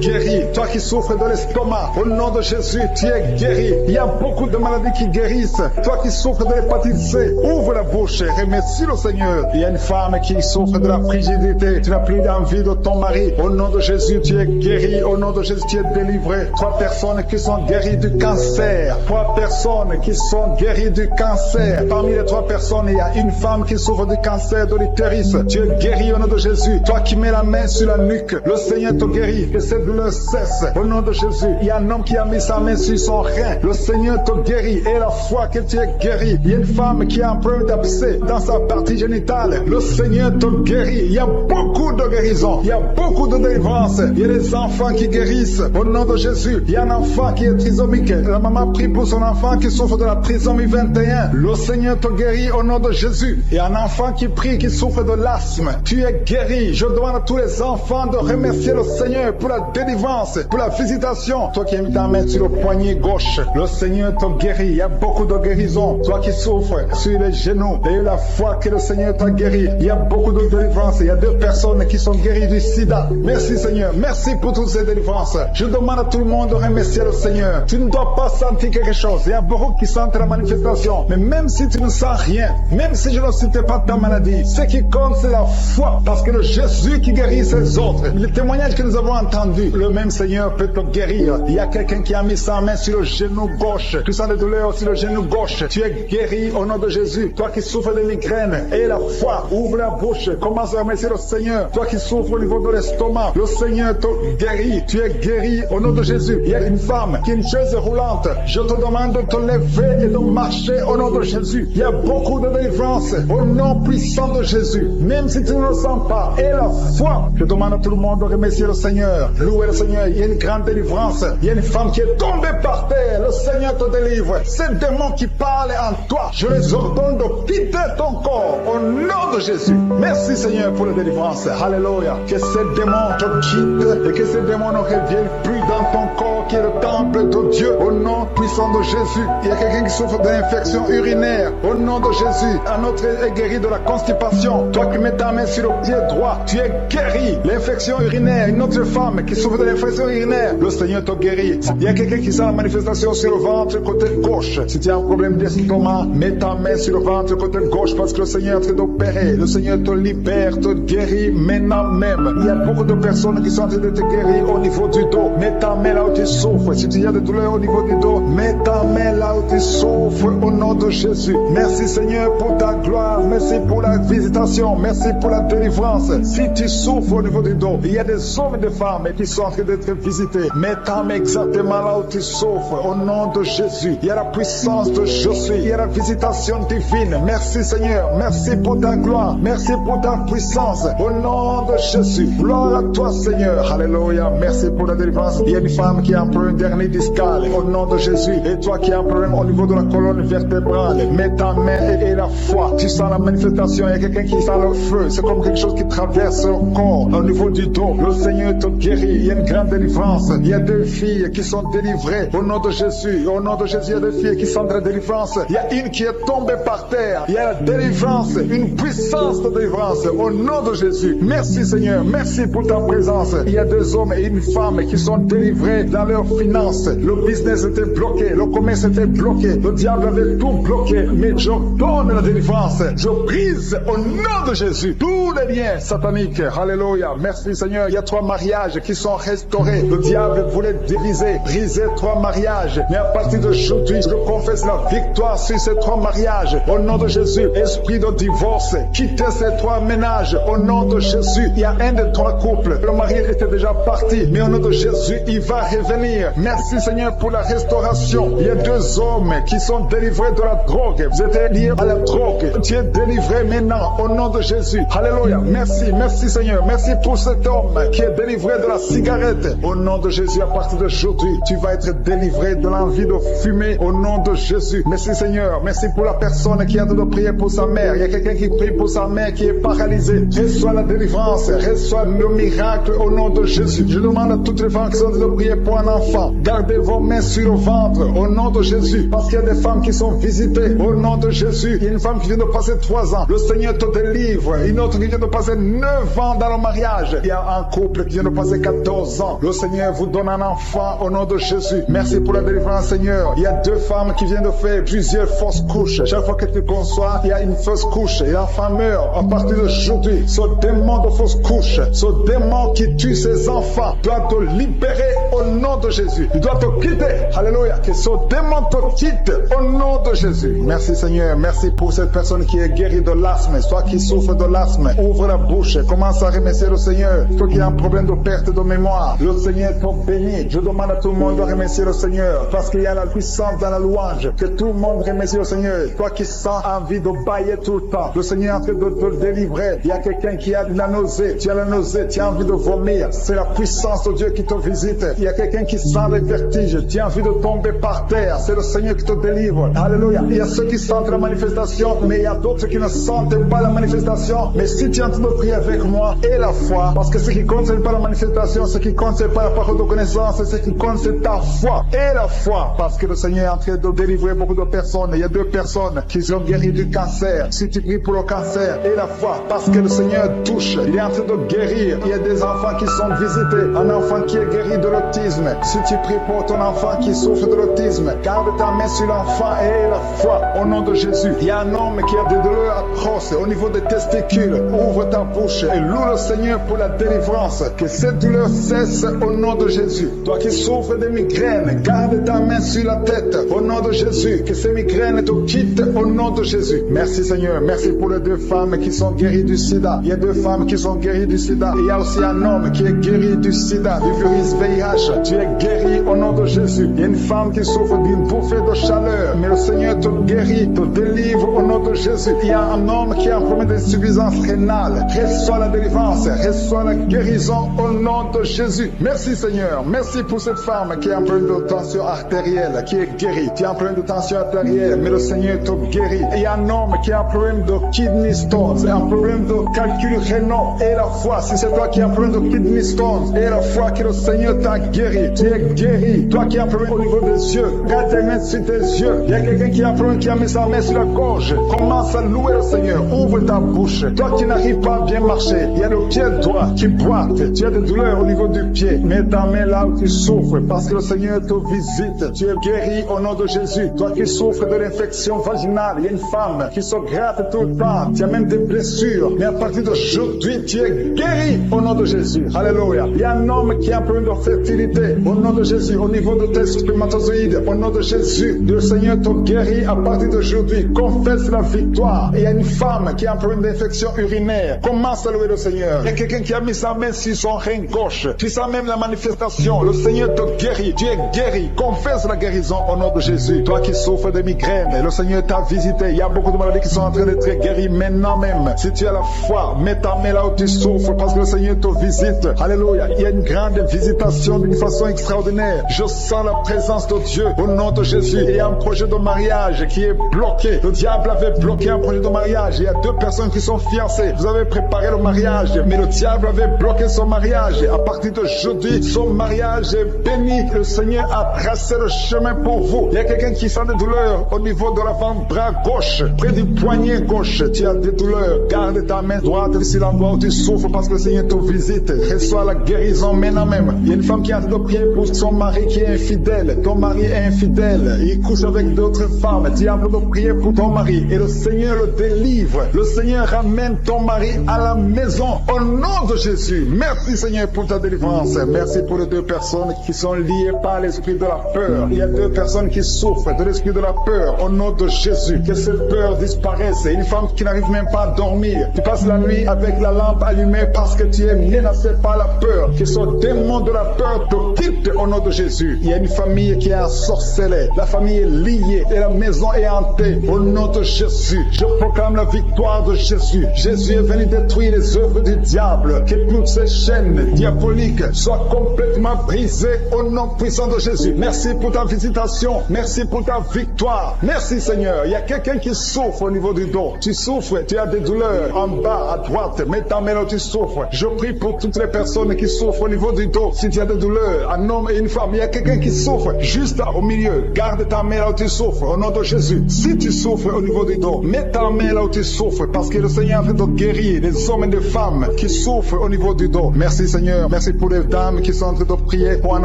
[SPEAKER 2] guérit. Toi qui souffres de l'estomac, au nom de Jésus, tu es guéri. Il y a beaucoup de maladies qui guérissent. Toi qui souffres de l'hépatite C, ouvre la bouche et remercie le Seigneur. Il y a une femme qui souffre de la frigidité. Tu n'as plus d'envie de ton mari. Au nom de Jésus, tu es guéri. Au nom de Jésus, tu es délivré. 3 personnes qui sont guéries du cancer. 3 personnes qui sont guéries du cancer. Parmi les 3 personnes, il y a a une femme qui souffre du cancer de l'utérus. Tu es guéri au nom de Jésus. Toi qui mets la main sur la nuque, le Seigneur te guérit. Que cette douleur cesse au nom de Jésus. Il y a un homme qui a mis sa main sur son rein. Le Seigneur te guérit. Et la foi que tu es guéri. Il y a une femme qui a un problème d'abcès dans sa partie génitale. Le Seigneur te guérit. Il y a beaucoup de guérisons. Il y a beaucoup de délivrance. Il y a des enfants qui guérissent au nom de Jésus. Il y a un enfant qui est trisomique. La maman prie pour son enfant qui souffre de la trisomie 21. Le Seigneur te guérit au nom de Jésus. Il y a un enfant qui prie, qui souffre de l'asthme. Tu es guéri. Je demande à tous les enfants de remercier le Seigneur pour la délivrance, pour la visitation. Toi qui as mis ta main sur le poignet gauche, le Seigneur te guérit. Il y a beaucoup de guérisons. Toi qui souffres sur les genoux, et la foi que le Seigneur t'a guéri. Il y a beaucoup de délivrances. Il y a 2 personnes qui sont guéries du sida. Merci Seigneur. Merci pour toutes ces délivrances. Je demande à tout le monde de remercier le Seigneur. Tu ne dois pas sentir quelque chose. Il y a beaucoup qui sentent la manifestation. Mais même si tu ne sens rien, même si je ne citais pas ta maladie, ce qui compte c'est la foi. Parce que le Jésus qui guérit ses autres, le témoignage que nous avons entendu, le même Seigneur peut te guérir. Il y a quelqu'un qui a mis sa main sur le genou gauche. Tu sens des douleurs sur le genou gauche. Tu es guéri au nom de Jésus. Toi qui souffres de migraine, et la foi, ouvre la bouche, commence à remercier le Seigneur. Toi qui souffres au niveau de l'estomac, le Seigneur te guérit. Tu es guéri au nom de Jésus. Il y a une femme qui a une chaise roulante. Je te demande de te lever et de marcher au nom de Jésus. Il y a beaucoup de délivrance au nom puissant de Jésus. Même si tu ne le sens pas. Et la foi. Je demande à tout le monde de remercier le Seigneur. Louer le Seigneur. Il y a une grande délivrance. Il y a une femme qui est tombée par terre. Le Seigneur te délivre. Ces démons qui parlent en toi, je les ordonne de quitter ton corps au nom de Jésus. Merci Seigneur pour la délivrance. Alléluia. Que ces démons te quittent et que ces démons ne reviennent plus dans ton corps qui est le temple de Dieu au nom puissant de Jésus. Il y a quelqu'un qui souffre d'infection urinaire au nom de Jésus. Un autre est guéri de la constipation. Toi qui mets ta main sur le pied droit, tu es guéri. L'infection urinaire. Une autre femme qui souffre de l'infection urinaire, le Seigneur te guérit. Il y a quelqu'un qui sent la manifestation sur le ventre côté gauche. Si tu as un problème d'estomac, mets ta main sur le ventre côté gauche parce que le Seigneur est en train d'opérer. Le Seigneur te libère, te guérit maintenant même. Il y a beaucoup de personnes qui sont en train de te guérir au niveau du dos. Mets ta main là où tu souffres. Si tu as des douleurs au niveau du dos, mets ta main là où tu souffres au nom de Jésus. Merci Seigneur pour ta gloire. Merci pour la visitation. Merci pour la délivrance. Si tu souffres au niveau du dos, il y a des hommes et des femmes qui sont en train d'être visités. Mets ta main exactement là où tu souffres au nom de Jésus. Il y a la puissance de Jésus. Il y a la visitation divine. Merci Seigneur. Merci pour ta gloire. Merci pour ta puissance. Au nom de Jésus. Gloire à toi Seigneur. Alléluia. Merci pour la délivrance. Il y a une femme qui a un problème d'hernie discale. Au nom de Jésus. Et toi qui as un problème au niveau de la colonne vertébrale. Mets ta main et la foi. Tu sens la manifestation. Il y a quelqu'un qui sent le feu. C'est comme quelque chose qui traverse le corps. Au niveau du dos. Le Seigneur te guérit. Il y a une grande délivrance. Il y a 2 filles qui sont délivrées. Au nom de Jésus. Au nom de Jésus, il y a 2 filles qui sont de la délivrance. Il y a une qui est tombée par terre. Il y a la délivrance. Une puissance de délivrance. Au nom de Jésus. Merci Seigneur. Merci pour ta présence. Il y a 2 hommes et une femme qui sont délivrés dans leurs finances. Le business était bloqué. Le commerce était bloqué. Le diable avait tout bloqué. Mais je donne la délivrance. Je brise au nom de Jésus tous les liens sataniques. Alléluia. Merci Seigneur. Il y a 3 mariages qui sont restaurés. Le diable voulait diviser, briser 3 mariages. Mais à partir d'aujourd'hui, je confesse la victoire sur ces 3 mariages. Au nom de Jésus, esprit de divorce, quittez ces 3 ménages. Au nom de Jésus, il y a un des 3 couples. Le mari était déjà parti, mais au nom de Jésus, il va revenir. Merci Seigneur pour la restauration. Il y a 2 hommes qui sont délivrés de la drogue. Vous êtes liés à la drogue. Tu es délivré maintenant au nom de Jésus. Alléluia. Merci, merci Seigneur. Merci pour cet homme qui est délivré de la cigarette. Au nom de Jésus, à partir d'aujourd'hui, tu vas être délivré de l'envie de fumer au nom de Jésus. Merci Seigneur. Merci pour la personne qui a de prier pour sa mère. Il y a quelqu'un qui prie pour sa mère qui est paralysée. Reçois la délivrance. Reçois le miracle au nom de Jésus. Je demande à toutes les femmes qui sont de prier pour un enfant. Gardez vos mains sur le ventre au nom de Jésus. Parce qu'il y a des femmes qui sont visitées au nom de Jésus. Il y a une femme qui vient de passer 3 ans. Le Seigneur te délivre. Une autre qui vient de passer 9 ans dans le mariage. Il y a un couple qui vient de passer 14 ans. Le Seigneur vous donne un enfant au nom de Jésus. Merci pour la délivrance Seigneur. Il y a 2 femmes qui viennent de faire plusieurs fausses couches. Chaque fois que tu conçois, il y a une fausse couche et l'enfant meurt. À partir d'aujourd'hui, ce démon de fausse couche, ce démon qui tue ses enfants doit te libérer libéré au nom de Jésus. Tu dois te quitter. Alléluia. Que ce démon te quitte au nom de Jésus. Merci Seigneur. Merci pour cette personne qui est guérie de l'asthme. Toi qui souffres de l'asthme, ouvre la bouche. Commence à remercier le Seigneur. Toi qui as un problème de perte de mémoire, le Seigneur te bénit. Je demande à tout le monde de remercier le Seigneur parce qu'il y a la puissance dans la louange. Que tout le monde remercie le Seigneur. Toi qui sens envie de bailler tout le temps, le Seigneur est en train de te délivrer. Il y a quelqu'un qui a de la nausée. Tu as la nausée, tu as envie de vomir. C'est la puissance de Dieu qui te visite. Il y a quelqu'un qui sent les vertiges. Tu as envie de tomber par terre. C'est le Seigneur qui te délivre. Alléluia. Il y a ceux qui sentent la manifestation, mais il y a d'autres qui ne sentent pas la manifestation. Mais si tu es en train de prier avec moi, et la foi, parce que ce qui compte, ce n'est pas la manifestation, ce qui compte, ce n'est pas la parole de connaissance, ce qui compte, c'est ta foi. Et la foi, parce que le Seigneur est en train de délivrer beaucoup de personnes. Il y a 2 personnes qui sont guéries du cancer. Si tu pries pour le cancer, et la foi, parce que le Seigneur touche, il est en train de guérir. Il y a des enfants qui sont visités, un enfant qui est guéri de l'autisme. Si tu pries pour ton enfant qui souffre de l'autisme, garde ta main sur l'enfant et la foi au nom de Jésus. Il y a un homme qui a des douleurs atroces au niveau des testicules. Ouvre ta bouche et loue le Seigneur pour la délivrance. Que cette douleur cesse au nom de Jésus. Toi qui souffres de migraines, garde ta main sur la tête au nom de Jésus. Que ces migraines te quittent au nom de Jésus. Merci Seigneur. Merci pour les 2 femmes qui sont guéries du sida. Il y a 2 femmes qui sont guéries du sida. Et il y a aussi un homme qui est guéri du sida, du virus VIH. Tu es guéri au nom de Jésus. Il y a une femme qui souffre d'une bouffée de chaleur. Mais le Seigneur te guérit, te délivre au nom de Jésus. Il y a un homme qui a un problème d'insuffisance rénale. Reçois la délivrance, reçois la guérison au nom de Jésus. Merci Seigneur. Merci pour cette femme qui a un problème de tension artérielle, qui est guérie. Tu as un problème de tension artérielle, mais le Seigneur te guérit. Et il y a un homme qui a un problème de kidney stones, un problème de calcul rénal. Et la foi, si c'est toi qui as un problème de kidney stones, et la foi que le Seigneur t'a guéri. Tu es guéri. Toi qui as un problème au niveau des yeux, garde tes mains sur tes yeux. Il y a quelqu'un qui a un problème qui a mis sa main sur la gorge. Commence à louer le Seigneur. Ouvre ta bouche. Toi qui n'arrives pas à bien marcher, il y a le pied droit qui boite. Tu as des douleurs au niveau du pied. Mets ta main là où tu souffres parce que le Seigneur te visite. Tu es guéri au nom de Jésus. Toi qui souffres de l'infection vaginale, il y a une femme qui se gratte tout le temps. Tu as même des blessures. Mais à partir d'aujourd'hui, tu es guéri au nom de Jésus. Alléluia. Il y a un homme qui a un problème de fertilité au nom de Jésus. Au niveau de tes spermatozoïdes, au nom de Jésus, le Seigneur te guérit à partir d'aujourd'hui. Confesse la victoire. Et il y a une femme qui a un problème d'infection urinaire. Commence à louer le Seigneur. Il y a quelqu'un qui a mis sa main sur son rein gauche. Tu sens même la manifestation. Le Seigneur te guérit. Tu es guéri. Confesse la guérison au nom de Jésus. Toi qui souffres de migraines, le Seigneur t'a visité. Il y a beaucoup de maladies qui sont en train d'être guéries maintenant même. Si tu as la foi, mets ta main là où tu souffres parce que le Seigneur te visite. Alléluia. Il y a une grande visitation d'une façon extraordinaire. Je sens la présence de Dieu au nom de Jésus. Et il y a un projet de mariage qui est bloqué. Le diable avait bloqué un projet de mariage. Il y a 2 personnes qui sont fiancées. Vous avez préparé le mariage, mais le diable avait bloqué son mariage. À partir d'aujourd'hui, son mariage est béni. Le Seigneur a tracé le chemin pour vous. Il y a quelqu'un qui sent des douleurs au niveau de l'avant-bras gauche, près du poignet gauche. Tu as des douleurs. Garde ta main droite sur l'endroit où tu souffres parce que le Seigneur te visite. Reçois la guérison maintenant même. Il y a une femme qui a de prier pour son mari qui est infidèle. Ton mari est infidèle. Il couche avec d'autres femmes. Tu as de prier pour ton mari et le Seigneur le délivre. Le Seigneur ramène ton mari à la maison au nom de Jésus. Merci Seigneur pour ta délivrance. Merci pour les 2 personnes qui sont liées par l'esprit de la peur. Il y a 2 personnes qui souffrent de l'esprit de la peur au nom de Jésus. Que cette peur disparaisse. Une femme qui n'arrive même pas à dormir. Tu passes la nuit avec la lampe allumée parce que tu es menacé par la peur. Que ce démon de la peur te quitte au nom de Jésus. Il y a une famille qui est ensorcelée. La famille est liée et la maison est hantée au nom de Jésus. Je proclame la victoire de Jésus. Jésus est venu détruire les œuvres du diable. Que toutes ces chaînes diaboliques soient complètement brisées au nom puissant de Jésus. Merci pour ta visitation. Merci pour ta victoire. Merci Seigneur. Il y a quelqu'un qui souffre au niveau du dos. Tu souffres, tu as des douleurs en bas, à droite. Mets ta main là où tu souffres. Je prie pour toutes les personnes qui souffrent au niveau du dos. Si tu as des douleurs, un homme et une femme, il y a quelqu'un qui souffre juste au milieu. Garde ta main là où tu souffres au nom de Jésus. Si tu souffres au niveau du dos, mets ta main là où tu souffres parce que le Seigneur veut te guérir des hommes et des femmes qui souffrent au niveau du dos. Merci Seigneur. Merci pour les dames qui sont en train de prier pour un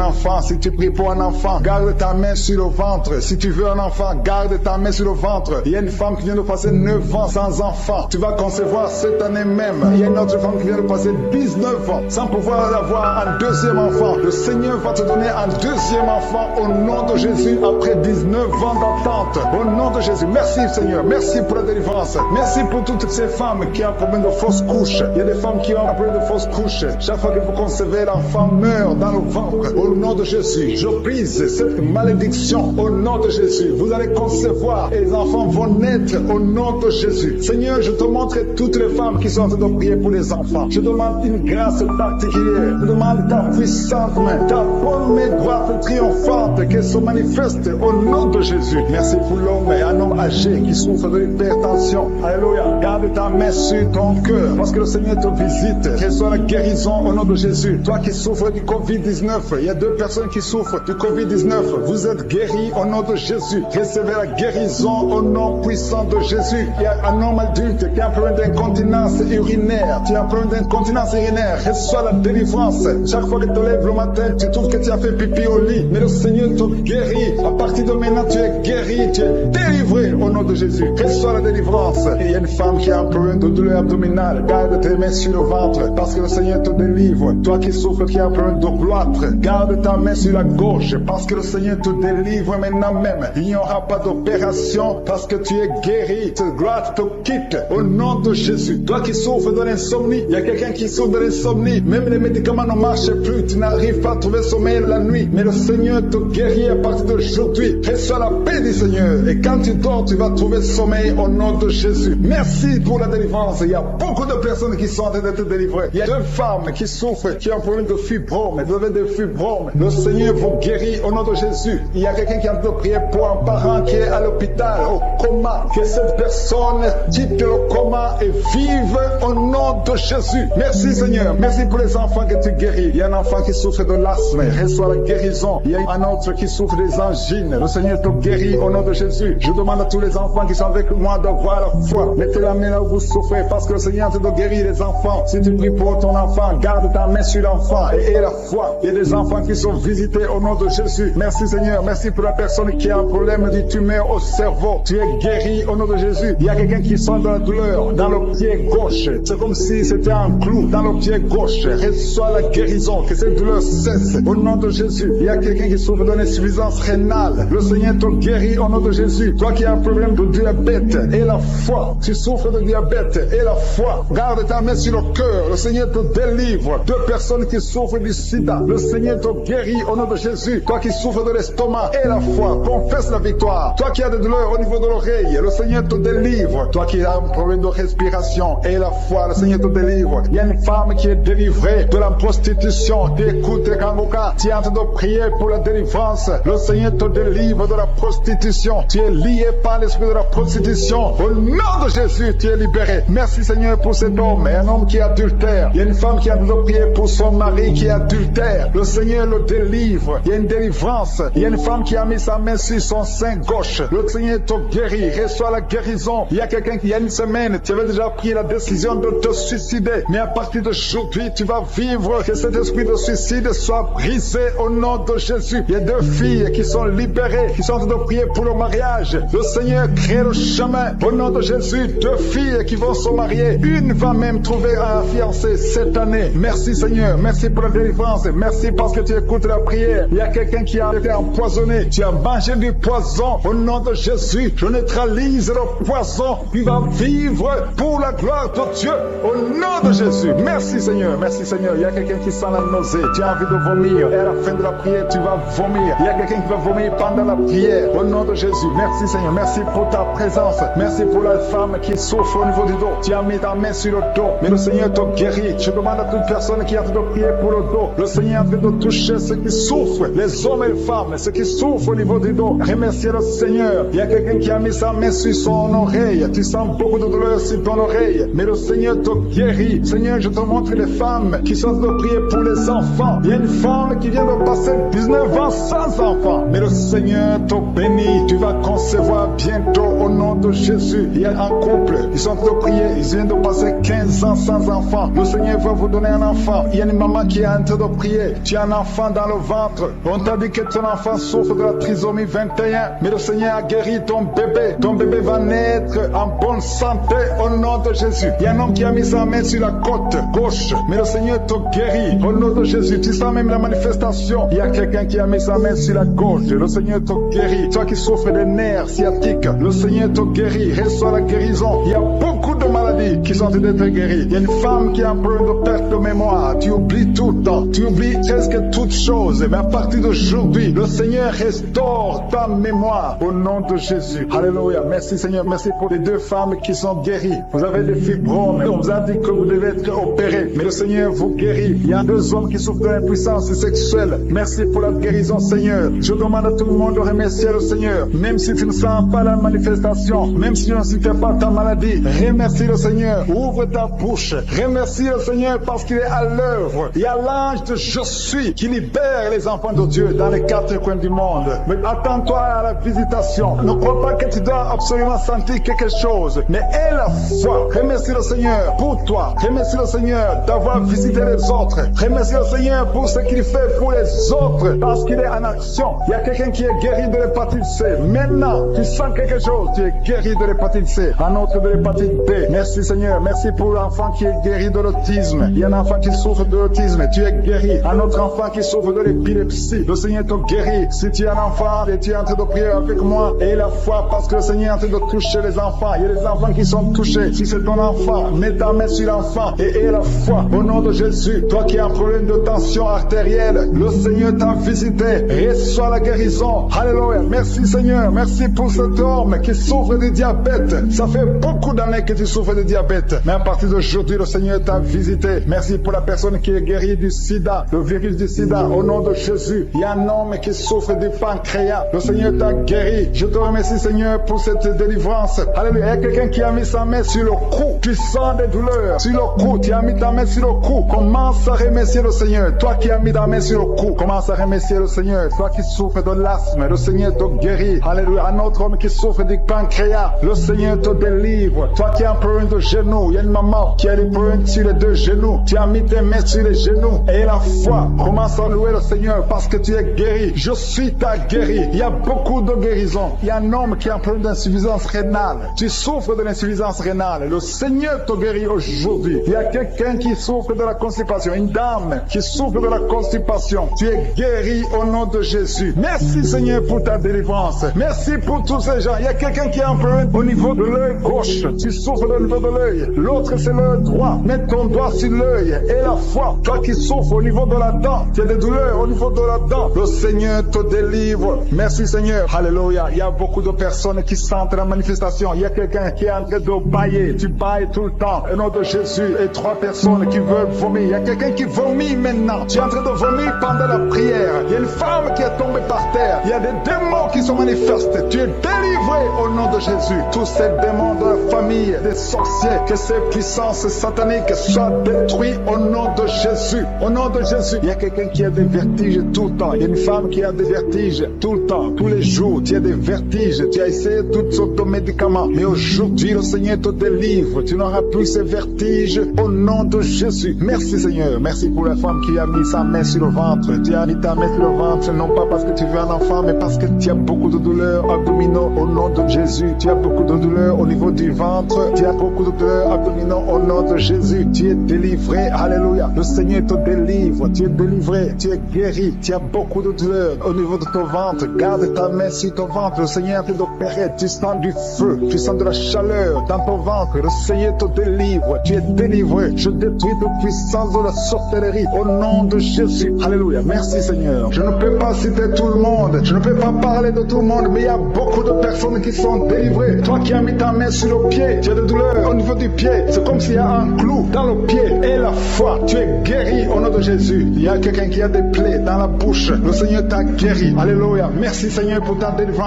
[SPEAKER 2] enfant. Si tu pries pour un enfant, garde ta main sur le ventre. Si tu veux un enfant, garde ta main sur le ventre. Il y a une femme qui vient de passer 9 ans sans enfant. Tu vas concevoir cette année même. Il y a une autre femme qui vient de passer 19 ans sans pouvoir avoir un 2e enfant. enfant. Le Seigneur va te donner un deuxième enfant au nom de Jésus après 19 ans d'attente. Au nom de Jésus. Merci Seigneur. Merci pour la délivrance. Merci pour toutes ces femmes qui ont un problème de fausse couche. Il y a des femmes qui ont un problème de fausse couche. Chaque fois que vous concevez, l'enfant meurt dans le ventre. Au nom de Jésus, je brise cette malédiction. Au nom de Jésus, vous allez concevoir et les enfants vont naître au nom de Jésus. Seigneur, je te montre toutes les femmes qui sont en train de prier pour les enfants. Je demande une grâce particulière. Je demande ta puissante main, ta bonne main droite triomphante qu'elle se manifeste au nom de Jésus. Merci pour l'homme et un homme âgé qui souffre de l'hypertension. Alléluia. Garde ta main sur ton cœur parce que le Seigneur te visite. Qu'elle soit la guérison au nom de Jésus. Toi qui souffres du Covid-19, il y a 2 personnes qui souffrent du Covid-19. Vous êtes guéris au nom de Jésus. Recevez la guérison au nom puissant de Jésus. Il y a un homme adulte qui a un problème d'incontinence urinaire. Tu as un problème d'incontinence urinaire. Reçois la délivrance. Chaque fois que tu te lèves le matin, tu trouves que tu as fait pipi au lit. Mais le Seigneur te guérit. À partir de maintenant, tu es guéri. Tu es délivré au nom de Jésus. Reçois la délivrance. Et il y a une femme qui a un problème de douleur abdominale. Garde tes mains sur le ventre parce que le Seigneur te délivre. Toi qui souffres, qui a un problème de gloître, garde ta main sur la gauche parce que le Seigneur te délivre maintenant même. Il n'y aura pas d'opération parce que tu es guéri. Cette gloire te quitte au nom de Jésus. Toi qui souffres de l'insomnie, il y a quelqu'un qui souffre de l'insomnie. Même les médicaments ne marchent plus. Tu n'arrives pas à trouver sommeil la nuit. Mais le Seigneur te guérit à partir d'aujourd'hui. Reçois la paix du Seigneur. Et quand tu dors, tu vas trouver sommeil au nom de Jésus. Merci pour la délivrance. Il y a beaucoup de personnes qui sont en train d'être délivrées. Il y a 2 femmes qui souffrent, qui ont un problème de fibrome. Vous avez des fibromes. Le Seigneur vous guérit au nom de Jésus. Il y a quelqu'un qui est en train de prier pour un parent qui est à l'hôpital, au coma. Que cette personne quitte le coma et vive au nom de Jésus. Merci Seigneur. Merci pour les enfants que tu guéris. Il y a un enfant qui souffre de l'asthme. Reçois la guérison. Il y a un autre qui souffre des angines. Le Seigneur te guérit au nom de Jésus. Je demande à tous les enfants qui sont avec moi d'avoir la foi. Mettez la main là où vous souffrez parce que le Seigneur te guérit les enfants. Si tu pries pour ton enfant, garde ta main sur l'enfant et aie la foi. Il y a des enfants qui sont visités au nom de Jésus. Merci Seigneur. Merci pour la personne qui a un problème de tumeur au cerveau. Tu es guéri au nom de Jésus. Il y a quelqu'un qui sent de la douleur dans le pied gauche. C'est comme si c'était un clou dans le pied gauche. Reçois la guérison. Que cette douleur cesse au nom de Jésus. Il y a quelqu'un qui souffre d'une insuffisance rénale. Le Seigneur te guérit au nom de Jésus. Toi qui as un problème de diabète et la foi. Tu souffres de diabète et la foi. Garde ta main sur le cœur. Le Seigneur te délivre. 2 personnes qui souffrent du sida. Le Seigneur te guérit au nom de Jésus. Toi qui souffres de l'estomac et la foi. Confesse la victoire. Toi qui as des douleurs au niveau de l'oreille. Le Seigneur te délivre. Toi qui as un problème de respiration et la foi. Le Seigneur te délivre. Il y a une femme qui est délivrée de la prostitution. Tu écoutes Kanguka. Tu es en train de prier pour la délivrance. Le Seigneur te délivre de la prostitution. Tu es lié par l'esprit de la prostitution. Au nom de Jésus, tu es libéré. Merci Seigneur pour cet homme et un homme qui est adultère. Il y a une femme qui a besoin de prier pour son mari qui est adultère. Le Seigneur le délivre. Il y a une délivrance. Il y a une femme qui a mis sa main sur son sein gauche. Le Seigneur te guérit. Reçois la guérison. Il y a quelqu'un qui, il y a une semaine, tu avais déjà pris la décision de te suicider. Mais à partir d'aujourd'hui, tu vas vivre. Que cet esprit de suicide soit brisé au nom de Jésus. Il y a 2 filles qui sont libérées, qui sont en train de prier pour le mariage. Le Seigneur crée le chemin. Au nom de Jésus, 2 filles qui vont se marier. Une va même trouver un fiancé cette année. Merci Seigneur. Merci pour la délivrance. Merci parce que tu écoutes la prière. Il y a quelqu'un qui a été empoisonné. Tu as mangé du poison. Au nom de Jésus, je neutralise le poison. Tu vas vivre pour la gloire de Dieu. Au nom de Jésus. Merci Seigneur. Merci Seigneur. Il y a quelqu'un qui sent la nausée. Tu as envie de vomir. Et à la fin de la prière, tu vas vomir. Il y a quelqu'un qui va vomir pendant la prière. Au nom de Jésus. Merci Seigneur. Merci pour ta présence. Merci pour la femme qui souffre au niveau du dos. Tu as mis ta main sur le dos. Mais le Seigneur te guérit. Je demande à toute personne qui a envie de prier pour le dos. Le Seigneur est en train de toucher ceux qui souffrent. Les hommes et les femmes. Ceux qui souffrent au niveau du dos. Remerciez le Seigneur. Il y a quelqu'un qui a mis sa main sur son oreille. Tu sens beaucoup de douleur sur ton oreille. Mais le Seigneur te guérit. Seigneur, je te montre les femmes qui sont en train de prier pour les enfants. Il y a une femme qui vient de passer 19 ans sans enfant. Mais le Seigneur te bénit. Tu vas concevoir bientôt au nom de Jésus. Il y a un couple. Ils sont en train de prier. Ils viennent de passer 15 ans sans enfant. Le Seigneur va vous donner un enfant. Il y a une maman qui est en train de prier. Tu as un enfant dans le ventre. On t'a dit que ton enfant souffre de la trisomie 21. Mais le Seigneur a guéri ton bébé. Ton bébé va naître en bonne santé au nom de Jésus. Il y a un homme qui a mis sa main sur la côte gauche. Mais le Seigneur te guérit au nom de Jésus. Tu sens même la manifestation. Il y a quelqu'un qui a mis sa main sur la gauche. Le Seigneur te guérit. Toi qui souffres des nerfs sciatiques, le Seigneur te guérit. Reçois la guérison. Il y a beaucoup de maladies qui sont en train d'être guéries. Il y a une femme qui a un problème de perte de mémoire. Tu oublies tout le temps. Tu oublies presque toutes choses. Mais à partir d'aujourd'hui, le Seigneur restaure ta mémoire au nom de Jésus. Alléluia. Merci Seigneur. Merci pour les 2 femmes qui sont guéries. Vous avez des fibromes. On vous a dit que vous devez être opérés. Mais le Seigneur vous guérit. Il y a 2 hommes qui souffrent de l'impuissance sexuelle. Merci pour la guérison Seigneur. Je demande à tout le monde de remercier le Seigneur. Même si tu ne sens pas la manifestation, même si tu ne sais pas ta maladie, remercie le Seigneur. Ouvre ta bouche. Remercie le Seigneur parce qu'il est à l'œuvre. Il y a l'ange de Je suis qui libère les enfants de Dieu dans les 4 coins du monde. Mais attends-toi à la visitation. Ne crois pas que tu dois absolument sentir quelque chose. Mais aie la foi. Remercie le Seigneur pour toi. Remercie le Seigneur d'avoir visité les autres. Remercie le Seigneur pour ce qu'il fait pour les autres parce qu'il est en action. Il y a quelqu'un qui est guéri de l'hépatite C. Maintenant, tu sens quelque chose. Tu es guéri de l'hépatite C. Un autre de l'hépatite B. Merci Seigneur. Merci pour l'enfant qui est guéri de l'autisme. Il y a un enfant qui souffre de l'autisme. Tu es guéri. Un autre enfant qui souffre de l'épilepsie. Le Seigneur te guérit. Si tu es un enfant et tu es en train de prier avec moi, aie la foi parce que le Seigneur est en train de toucher les enfants. Il y a des enfants qui sont touchés. Si c'est ton enfant, mets ta main sur l'enfant et aie la foi au nom de Jésus. Toi qui as un problème de tension artérielle, le Seigneur t'a visité. Reçois la guérison. Alléluia. Merci Seigneur. Merci pour cet homme qui souffre de diabète. Ça fait beaucoup d'années que tu souffres de diabète. Mais à partir d'aujourd'hui, le Seigneur t'a visité. Merci pour la personne qui est guérie du sida, le virus du sida. Au nom de Jésus, il y a un homme qui souffre du pancréas. Le Seigneur t'a guéri. Je te remercie Seigneur pour cette délivrance. Alléluia. Il y a quelqu'un qui a mis sa main sur le cou. Tu sens des douleurs sur le cou. Tu as mis ta main sur le cou. Commence à remercier le Seigneur. Toi qui as mis ta main sur le cou, commence à remercier le Seigneur. Toi qui souffres de l'asthme, le Seigneur te guérit. Alléluia. Un autre homme qui souffre du pancréas, le Seigneur te délivre. Toi qui as un problème de genou, il y a une maman qui a des problèmes sur les 2 genoux. Tu as mis tes mains sur les genoux et la foi. Commence à louer le Seigneur parce que tu es guéri. Je suis ta guéri. Il y a beaucoup de guérisons. Il y a un homme qui a un problème d'insuffisance rénale. Tu souffres de l'insuffisance rénale. Le Seigneur te guérit aujourd'hui. Il y a quelqu'un qui souffre de la constipation. Une dame qui souffre de la constipation. Tu es guéri au nom de Jésus. Merci Seigneur pour ta délivrance. Merci pour tous ces gens. Il y a quelqu'un qui a un problème au niveau de l'œil gauche. Tu souffres au niveau de l'œil. L'autre c'est l'œil droit. Mets ton doigt sur l'œil et la foi. Toi qui souffres au niveau de la dent. Tu as des douleurs au niveau de la dent. Le Seigneur te délivre. Merci Seigneur. Alléluia. Il y a beaucoup de personnes qui sentent la manifestation. Il y a quelqu'un qui est en train de bailler. Tu bailles tout le temps. Au nom de Jésus. Et 3 personnes qui veulent vomir. Il y a quelqu'un qui vomit maintenant. Tu es en train de vomir pendant la prière. Il y a une femme qui est tombée par terre. Il y a des démons qui se manifestent. Tu es délivré au nom de Jésus. Tous ces démons de la famille, des sorciers, que ces puissances sataniques soient détruites au nom de Jésus. Au nom de Jésus. Il y a quelqu'un qui a des vertiges tout le temps. Il y a une femme qui a des vertiges tout le temps. Tous les jours, tu as des vertiges. Tu as essayé toutes sortes de médicaments. Mais aujourd'hui, le Seigneur te délivre. Tu n'auras plus ces vertiges au nom de Jésus. Merci Seigneur. Merci pour la femme qui a mis sa main sur le ventre. Tu as mis ta main sur le ventre, non pas parce que tu veux un enfant, mais parce que tu as beaucoup de douleurs abdominaux au nom de Jésus. Tu as beaucoup de douleurs au niveau du ventre. Tu as beaucoup de douleurs abdominaux au nom de Jésus. Tu es délivré. Alléluia. Le Seigneur te délivre. Tu es délivré. Tu es guéri. Tu as beaucoup de douleurs au niveau de ton ventre. Garde ta main sur ton ventre. Le Seigneur te opérer. Tu sens du feu. Tu sens de la chaleur dans ton ventre. Le Seigneur te délivre. Tu es délivré. Je détruis toute puissance de la sorcellerie au nom de Jésus. Alléluia. Merci Seigneur. Je ne peux pas citer tout le monde. Je ne peux pas parler de tout le monde, mais il y a beaucoup de personnes qui sont délivrées. Toi qui as mis ta main sur le pied, tu as des douleurs au niveau du du pied. C'est comme s'il y a un clou dans le pied. Et la foi, tu es guéri au nom de Jésus. Il y a quelqu'un qui a des plaies dans la bouche. Le Seigneur t'a guéri. Alléluia. Merci Seigneur pour ta délivrance.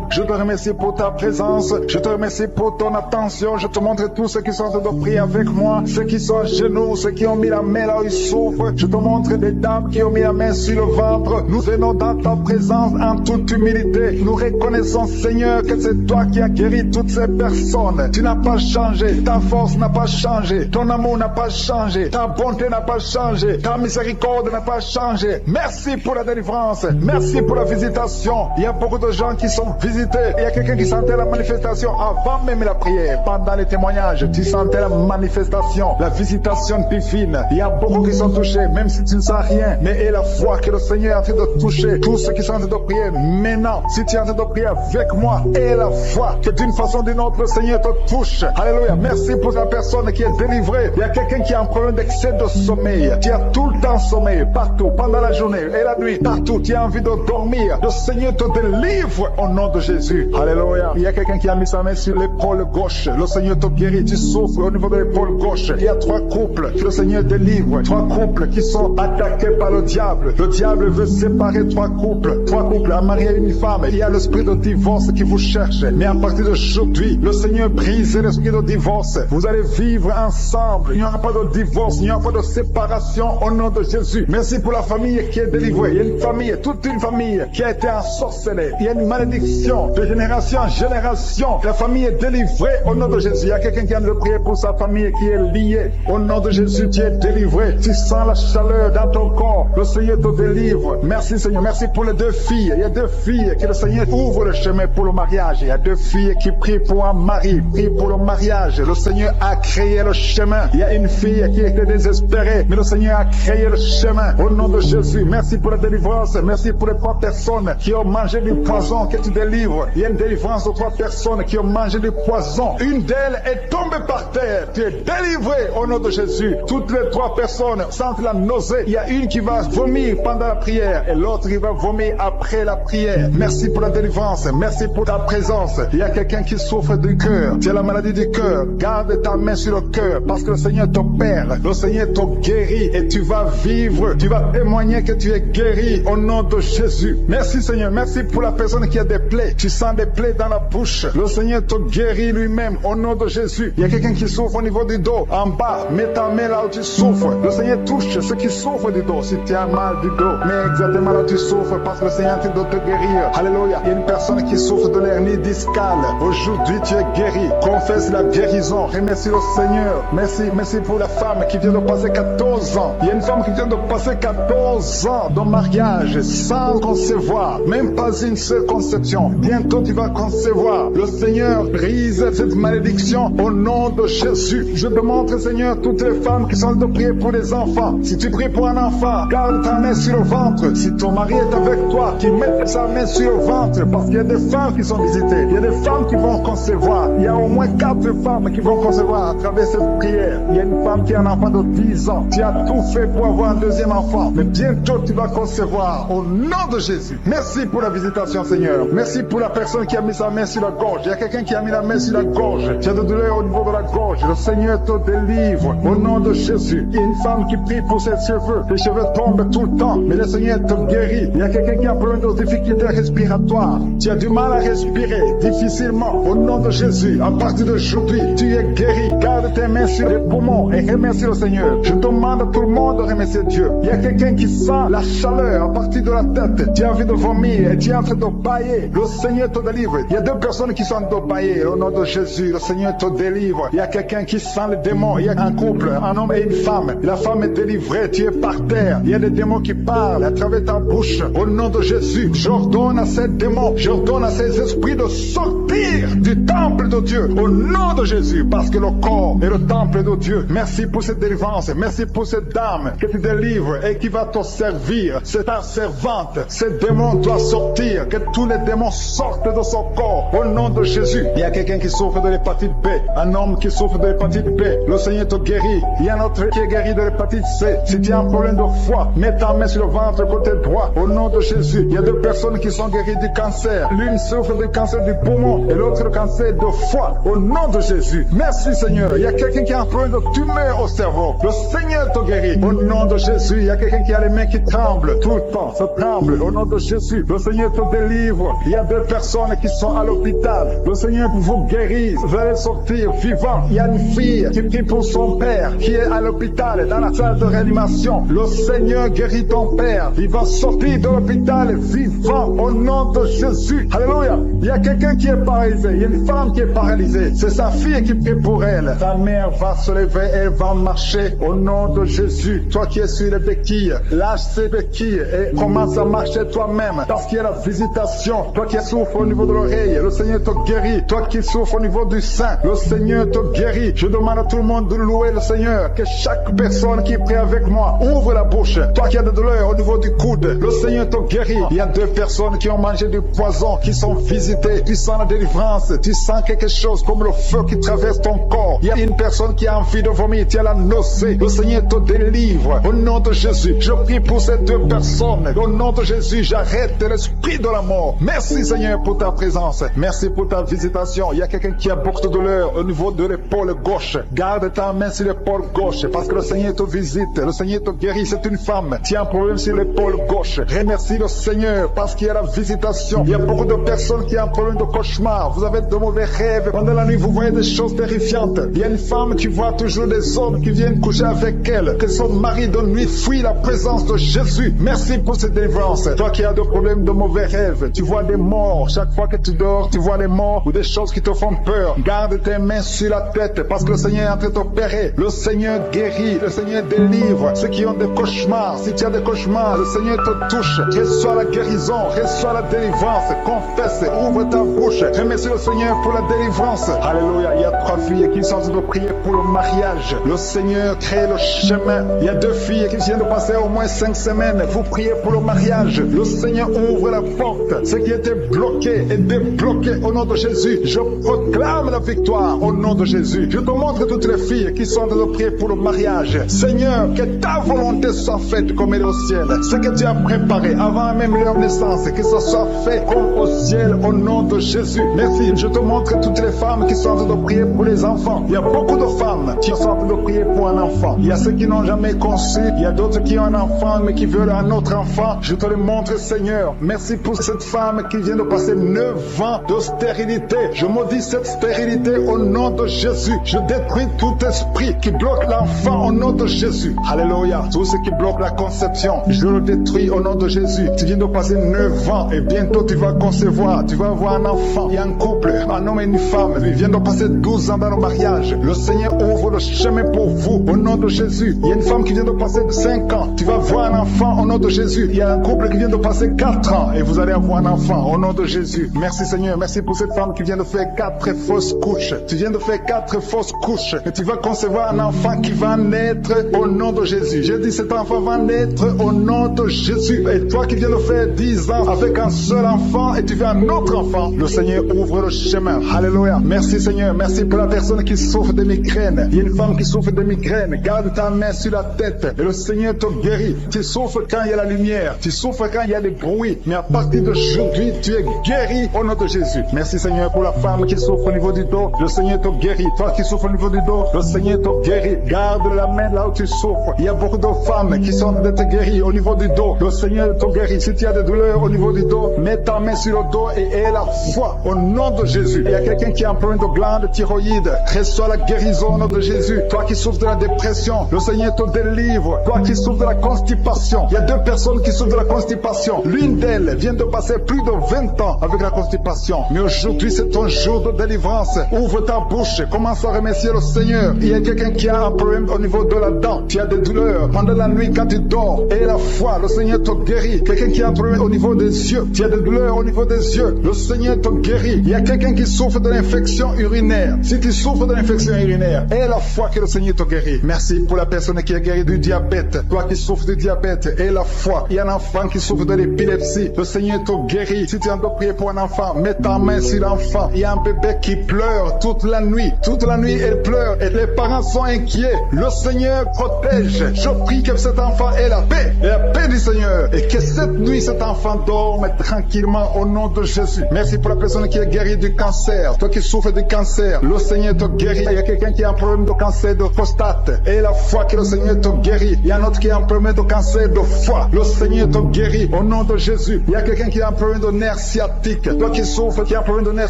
[SPEAKER 2] Je te remercie pour ta présence. Je te remercie pour ton attention. Je te montre tous ceux qui sont en train de prier avec moi. Ceux qui sont à genoux, ceux qui ont mis la main là où ils souffrent. Je te montre des dames qui ont mis la main sur le ventre. Nous venons dans ta présence en toute humilité. Nous reconnaissons Seigneur que c'est toi qui as guéri toutes ces personnes. Tu n'as pas changé. Ta force n'a pas changé. Ton amour n'a pas changé. Ta bonté n'a pas changé. Ta miséricorde n'a pas changé. Merci pour la délivrance. Merci pour la visitation. Il y a beaucoup de gens qui sont visités. Il y a quelqu'un qui sentait la manifestation avant même la prière. Pendant les témoignages, tu sentais la manifestation, la visitation divine. Il y a beaucoup qui sont touchés, même si tu ne sens rien. Mais aie la foi que le Seigneur est en train de toucher tous ceux qui sont en train de prier maintenant. Si tu es en train de prier avec moi, aie la foi que d'une façon ou d'une autre, le Seigneur te touche. Alléluia. Merci pour la personne qui est délivrée. Il y a quelqu'un qui a un problème d'excès de sommeil. Tu as tout le temps sommeil, partout, pendant la journée et la nuit, partout. Tu as envie de dormir. Le Seigneur te délivre au nom de Jésus. Alléluia. Il y a quelqu'un qui a mis sa main sur l'épaule gauche. Le Seigneur te guérit. Tu souffres au niveau de l'épaule gauche. Il y a 3 couples que le Seigneur délivre. 3 couples qui sont attaqués par le diable. Le diable veut séparer 3 couples. 3 couples, un mari et une femme. Il y a l'esprit de divorce qui vous cherche. Mais à partir d'aujourd'hui, le Seigneur brise l'esprit de divorce. Vous allez vivre ensemble. Il n'y aura pas de divorce. Il n'y aura pas de séparation au nom de Jésus. Merci pour la famille qui est délivrée. Il y a une famille, toute une famille qui a été ensorcelée. Il y a une malédiction de génération en génération. La famille est délivrée au nom de Jésus. Il y a quelqu'un qui a de prier pour sa famille qui est liée. Au nom de Jésus, tu es délivré. Tu sens la chaleur dans ton corps. Le Seigneur te délivre. Merci Seigneur. Merci pour les 2 filles. Il y a 2 filles que le Seigneur ouvre le chemin pour le mariage. Il y a 2 filles qui prient pour un mari, prient pour le mariage. Le Seigneur a créé le chemin. Il y a une fille qui était désespérée, mais le Seigneur a créé le chemin. Au nom de Jésus, merci pour la délivrance. Merci pour les 3 personnes qui ont mangé du poison que tu délivres. Il y a une délivrance de 3 personnes qui ont mangé du poison. Une d'elles est tombée par terre. Tu es délivré au nom de Jésus. Toutes les 3 personnes sentent la nausée. Il y a une qui va vomir pendant la prière et l'autre qui va vomir après la prière. Merci pour la délivrance. Merci pour ta présence. Il y a quelqu'un qui souffre du cœur. Tu as la maladie du cœur. Garde ta main sur le cœur parce que le Seigneur t'opère. Le Seigneur te guérit et tu vas vivre. Tu vas témoigner que tu es guéri au nom de Jésus. Merci Seigneur. Merci pour la personne qui a des plaies. Tu sens des plaies dans la bouche. Le Seigneur te guérit lui-même au nom de Jésus. Il y a quelqu'un qui souffre au niveau du dos. En bas, mets ta main là où tu souffres. Le Seigneur touche ceux qui souffrent du dos. Si tu as mal du dos, mets exactement là où tu souffres parce que le Seigneur est en train de te guérir. Alléluia. Il y a une personne qui souffre de l'hernie discale. Aujourd'hui, tu es guéri. Confesse la guérison. Remercie le Seigneur. Merci pour la femme qui vient de passer 14 ans. Il y a une femme qui vient de passer 14 ans de mariage sans concevoir. Même pas une seule conception. Bientôt, tu vas concevoir. Le Seigneur brise cette malédiction au nom de Jésus. Je te montre, Seigneur, toutes les femmes qui sont de prier pour les enfants. Si tu pries pour un enfant, garde ta main sur le ventre. Si ton mari est avec toi, qu'il mette sa main sur le ventre parce qu'il y a des femmes qui sont visitées. Il y a des femmes qui vont concevoir. Il y a au moins 4 femmes qui vont concevoir à travers cette prière. Il y a une femme qui a un enfant de 10 ans. Tu as tout fait pour avoir un 2e enfant. Mais bientôt, tu vas concevoir au nom de Jésus. Merci pour la visitation, Seigneur. Merci pour la personne qui a mis sa main sur la gorge. Il y a quelqu'un qui a mis la main sur la gorge. Tu as de douleur au niveau de la gorge. Le Seigneur te délivre au nom de Jésus. Il y a une femme qui prie pour ses cheveux. Les cheveux tombent tout le temps, mais le Seigneur te guérit. Il y a quelqu'un qui a un problème de difficulté respiratoire. Tu as du mal à respirer difficilement. Au nom de Jésus, à partir d'aujourd'hui, tu es guéri. Garde tes mains sur les poumons et remercie le Seigneur. Je demande à tout le monde de remercier Dieu. Il y a quelqu'un qui sent la chaleur à partir de la tête. Tu as envie de vomir et tu es en train de bailler. Le Seigneur te délivre. Il y a 2 personnes qui sont en train de bailler. Au nom de Jésus, le Seigneur te délivre. Il y a quelqu'un qui sent les démons. Il y a un couple, un homme et une femme. La femme est délivrée. Tu es par terre. Il y a des démons qui parlent à travers ta bouche. Au nom de Jésus, j'ordonne à ces démons, j'ordonne à ces esprits de sortir du temple de Dieu. Au nom de Jésus, parce que le corps est le temple de Dieu. Merci pour cette délivrance. Merci pour cette dame que tu délivres et qui va te servir. C'est ta servante. Ces démons doivent sortir. Que tous les démons sortent de son corps. Au nom de Jésus. Il y a quelqu'un qui souffre de l'hépatite B. Un homme qui souffre de l'hépatite B. Le Seigneur te guérit. Il y a un autre qui est guéri de l'hépatite C. Si tu as un problème de foie, mets ta main sur le ventre côté droit. Au nom de Jésus. Il y a 2 personnes qui sont guéries du cancer. L'une souffre du cancer du poumon. et l'autre le cancer de foie. Au nom de Jésus. Merci Seigneur. Il y a quelqu'un qui a un problème de tumeur au cerveau. Le Seigneur te guérit. Au nom de Jésus. Il y a quelqu'un qui a les mains qui tremblent tout le temps. Ça tremble. Au nom de Jésus. Le Seigneur te délivre. Il y a 2 personnes qui sont à l'hôpital. Le Seigneur vous guérit. Vous allez sortir vivant. Il y a une fille qui prie pour son père qui est à l'hôpital, dans la salle de réanimation. Le Seigneur guérit ton père. Il va sortir de l'hôpital vivant au nom de Jésus. Alléluia. Il y a quelqu'un qui est paralysé. Il y a une femme qui est paralysée. C'est sa fille qui prie pour elle. Sa mère va se lever, elle va marcher au nom de Jésus. Toi qui es sur les béquilles, lâche ces béquilles et commence à marcher toi-même. Parce qu'il y a la visitation. Toi qui souffres au niveau de l'oreille, le Seigneur te guérit. Toi qui souffres au niveau du sein, le Seigneur te guérit. Je demande à tout le monde de louer le Seigneur. Que chaque personne qui prie avec moi ouvre la bouche. Toi qui as des douleurs au niveau du coude, le Seigneur te guérit. Il y a 2 personnes qui ont mangé du poison, qui sont visitées. Tu sens la délivrance. Tu sens quelque chose comme le feu qui traverse ton corps. Il y a une personne qui a envie de vomir. Tu as la nausée. Le Seigneur te délivre. Au nom de Jésus, je prie pour ces 2 personnes. Au nom de Jésus, j'arrête l'esprit de la mort. Merci Seigneur pour ta présence. Merci pour ta visitation. Il y a quelqu'un qui a beaucoup de douleur au niveau de l'épaule gauche. Garde ta main sur l'épaule gauche parce que le Seigneur te visite. Le Seigneur te guérit. C'est une femme qui a un problème sur l'épaule gauche. Remercie le Seigneur parce qu'il y a la visitation. Il y a beaucoup de personnes qui ont un problème de cauchemar. Vous avez de mauvais rêves. Pendant la nuit, vous voyez des choses terrifiantes. Il y a une femme qui voit toujours des hommes qui viennent coucher avec elle. Que son mari de nuit fuit la présence de Jésus. Merci pour cette délivrance. Toi qui as des problèmes de mauvais rêves, tu vois des morts. Chaque fois que tu dors, tu vois des morts ou des choses qui te font peur. Garde tes mains sur la tête parce que le Seigneur est en train de t'opérer. Le Seigneur guérit. Le Seigneur délivre. Ceux qui ont des cauchemars, si tu as des cauchemars, le Seigneur te touche. Reçois la guérison. Reçois la délivrance. Confesse. Ouvre ta bouche. Remercie le Seigneur pour la délivrance. Alléluia. Il y a 3 filles qui sont en train de prier pour le mariage. Le Seigneur crée le chemin. Il y a 2 filles qui viennent de passer au moins 5 semaines. Vous priez pour le mariage. Le Seigneur ouvre la porte. Ce qui était bloqué est débloqué au nom de Jésus. Je proclame la victoire au nom de Jésus. Je te montre toutes les filles qui sont en train de prier pour le mariage. Seigneur, que ta volonté soit faite comme elle est au ciel. Ce que tu as préparé avant même leur naissance, que ce soit fait comme au ciel au nom de Jésus. Merci. Je te montre toutes les femmes qui sont en train de prier pour les enfants. Il y a beaucoup de femmes qui sont en train de prier pour un enfant. Il y a ceux qui n'ont jamais conçu. Il y a d'autres qui ont un enfant mais qui veulent un autre enfant. Je te le montre, Seigneur. Merci pour cette femme qui vient de passer 9 ans de stérilité. Je maudis cette stérilité au nom de Jésus. Je détruis tout esprit qui bloque l'enfant au nom de Jésus. Alléluia. Tout ce qui bloque la conception, je le détruis au nom de Jésus. Tu viens de passer 9 ans et bientôt tu vas concevoir. Tu vas avoir un enfant. Il y a un couple, un homme et une femme. Ils viennent de passer 12 ans dans le mariage. Le Seigneur ouvre le chemin pour vous au nom de Jésus. Il y a une femme qui vient de passer 5 ans. Tu vas avoir un enfant au nom de Jésus. Il y a un couple qui vient de passer 4 ans et vous allez avoir un enfant au nom de Jésus. Merci Seigneur. Merci pour cette femme qui vient de faire 4 fausses couches. Tu viens de faire 4 fausses couches et tu vas concevoir un enfant qui va naître au nom de Jésus. J'ai dit cet enfant va naître au nom de Jésus. Et toi qui viens de faire 10 ans avec un seul enfant et tu veux un autre enfant, le Seigneur ouvre le chemin. Alléluia. Merci Seigneur. Merci pour la personne qui souffre de migraines. Il y a une femme qui souffre de migraines. Garde ta main sur la tête et le Seigneur te guérit. Tu souffres quand il y a la lumière. Tu souffres quand il y a des bruits. Mais à partir d'aujourd'hui, tu es guéri au nom de Jésus. Merci Seigneur pour la femme qui souffre au niveau du dos. Le Seigneur te guérit. Toi qui souffres au niveau du dos, le Seigneur te guérit. Garde la main là où tu souffres. Il y a beaucoup de femmes qui sont en train d'être guéries au niveau du dos. Le Seigneur te guérit. Si tu as des douleurs au niveau du dos, mets ta main sur le dos et aie la foi au nom de Jésus. Il y a quelqu'un qui a un problème de glande thyroïde. Reçois la guérison au nom de Jésus. Toi qui souffres de la dépression, le Seigneur te délivre. Toi qui souffres de la constipation, il y a 2 personnes qui souffrent de la constipation. L'une d'elles vient de passer plus de 20 ans avec la constipation. Mais aujourd'hui, c'est ton jour de délivrance. Ouvre ta bouche, commence à remercier le Seigneur. Il y a quelqu'un qui a un problème au niveau de la dent. Tu as des douleurs pendant la nuit quand tu dors. Et la foi, le Seigneur te guérit. Quelqu'un qui a un problème au niveau des yeux. Tu as des douleurs au niveau des yeux. Le Seigneur te guérit. Il y a quelqu'un qui souffre de l'infection urinaire. Si tu souffres de l'infection urinaire, aie la foi que le Seigneur te guérit. Merci pour la personne qui est guérie du diabète. Toi qui souffres du diabète, aie la foi. Il y a un enfant qui souffre de l'épilepsie. Le Seigneur te guérit. Si tu as de prier pour un enfant, mets ta main sur l'enfant. Il y a un bébé qui pleure toute la nuit. Toute la nuit, elle pleure et les parents sont inquiets. Le Seigneur protège. Je prie que cet enfant ait la paix. Et la paix du Seigneur. Et que cette nuit, cet enfant dorme tranquillement au nom de Jésus. Merci pour la personne qui est guéri du cancer, toi qui souffres du cancer, le Seigneur te guérit. Il y a quelqu'un qui a un problème de cancer de prostate, et la foi que le Seigneur te guérit. Il y a un autre qui a un problème de cancer de foie, le Seigneur te guérit au nom de Jésus. Il y a quelqu'un qui a un problème de nerf sciatique, toi qui souffres, qui a un problème de nerf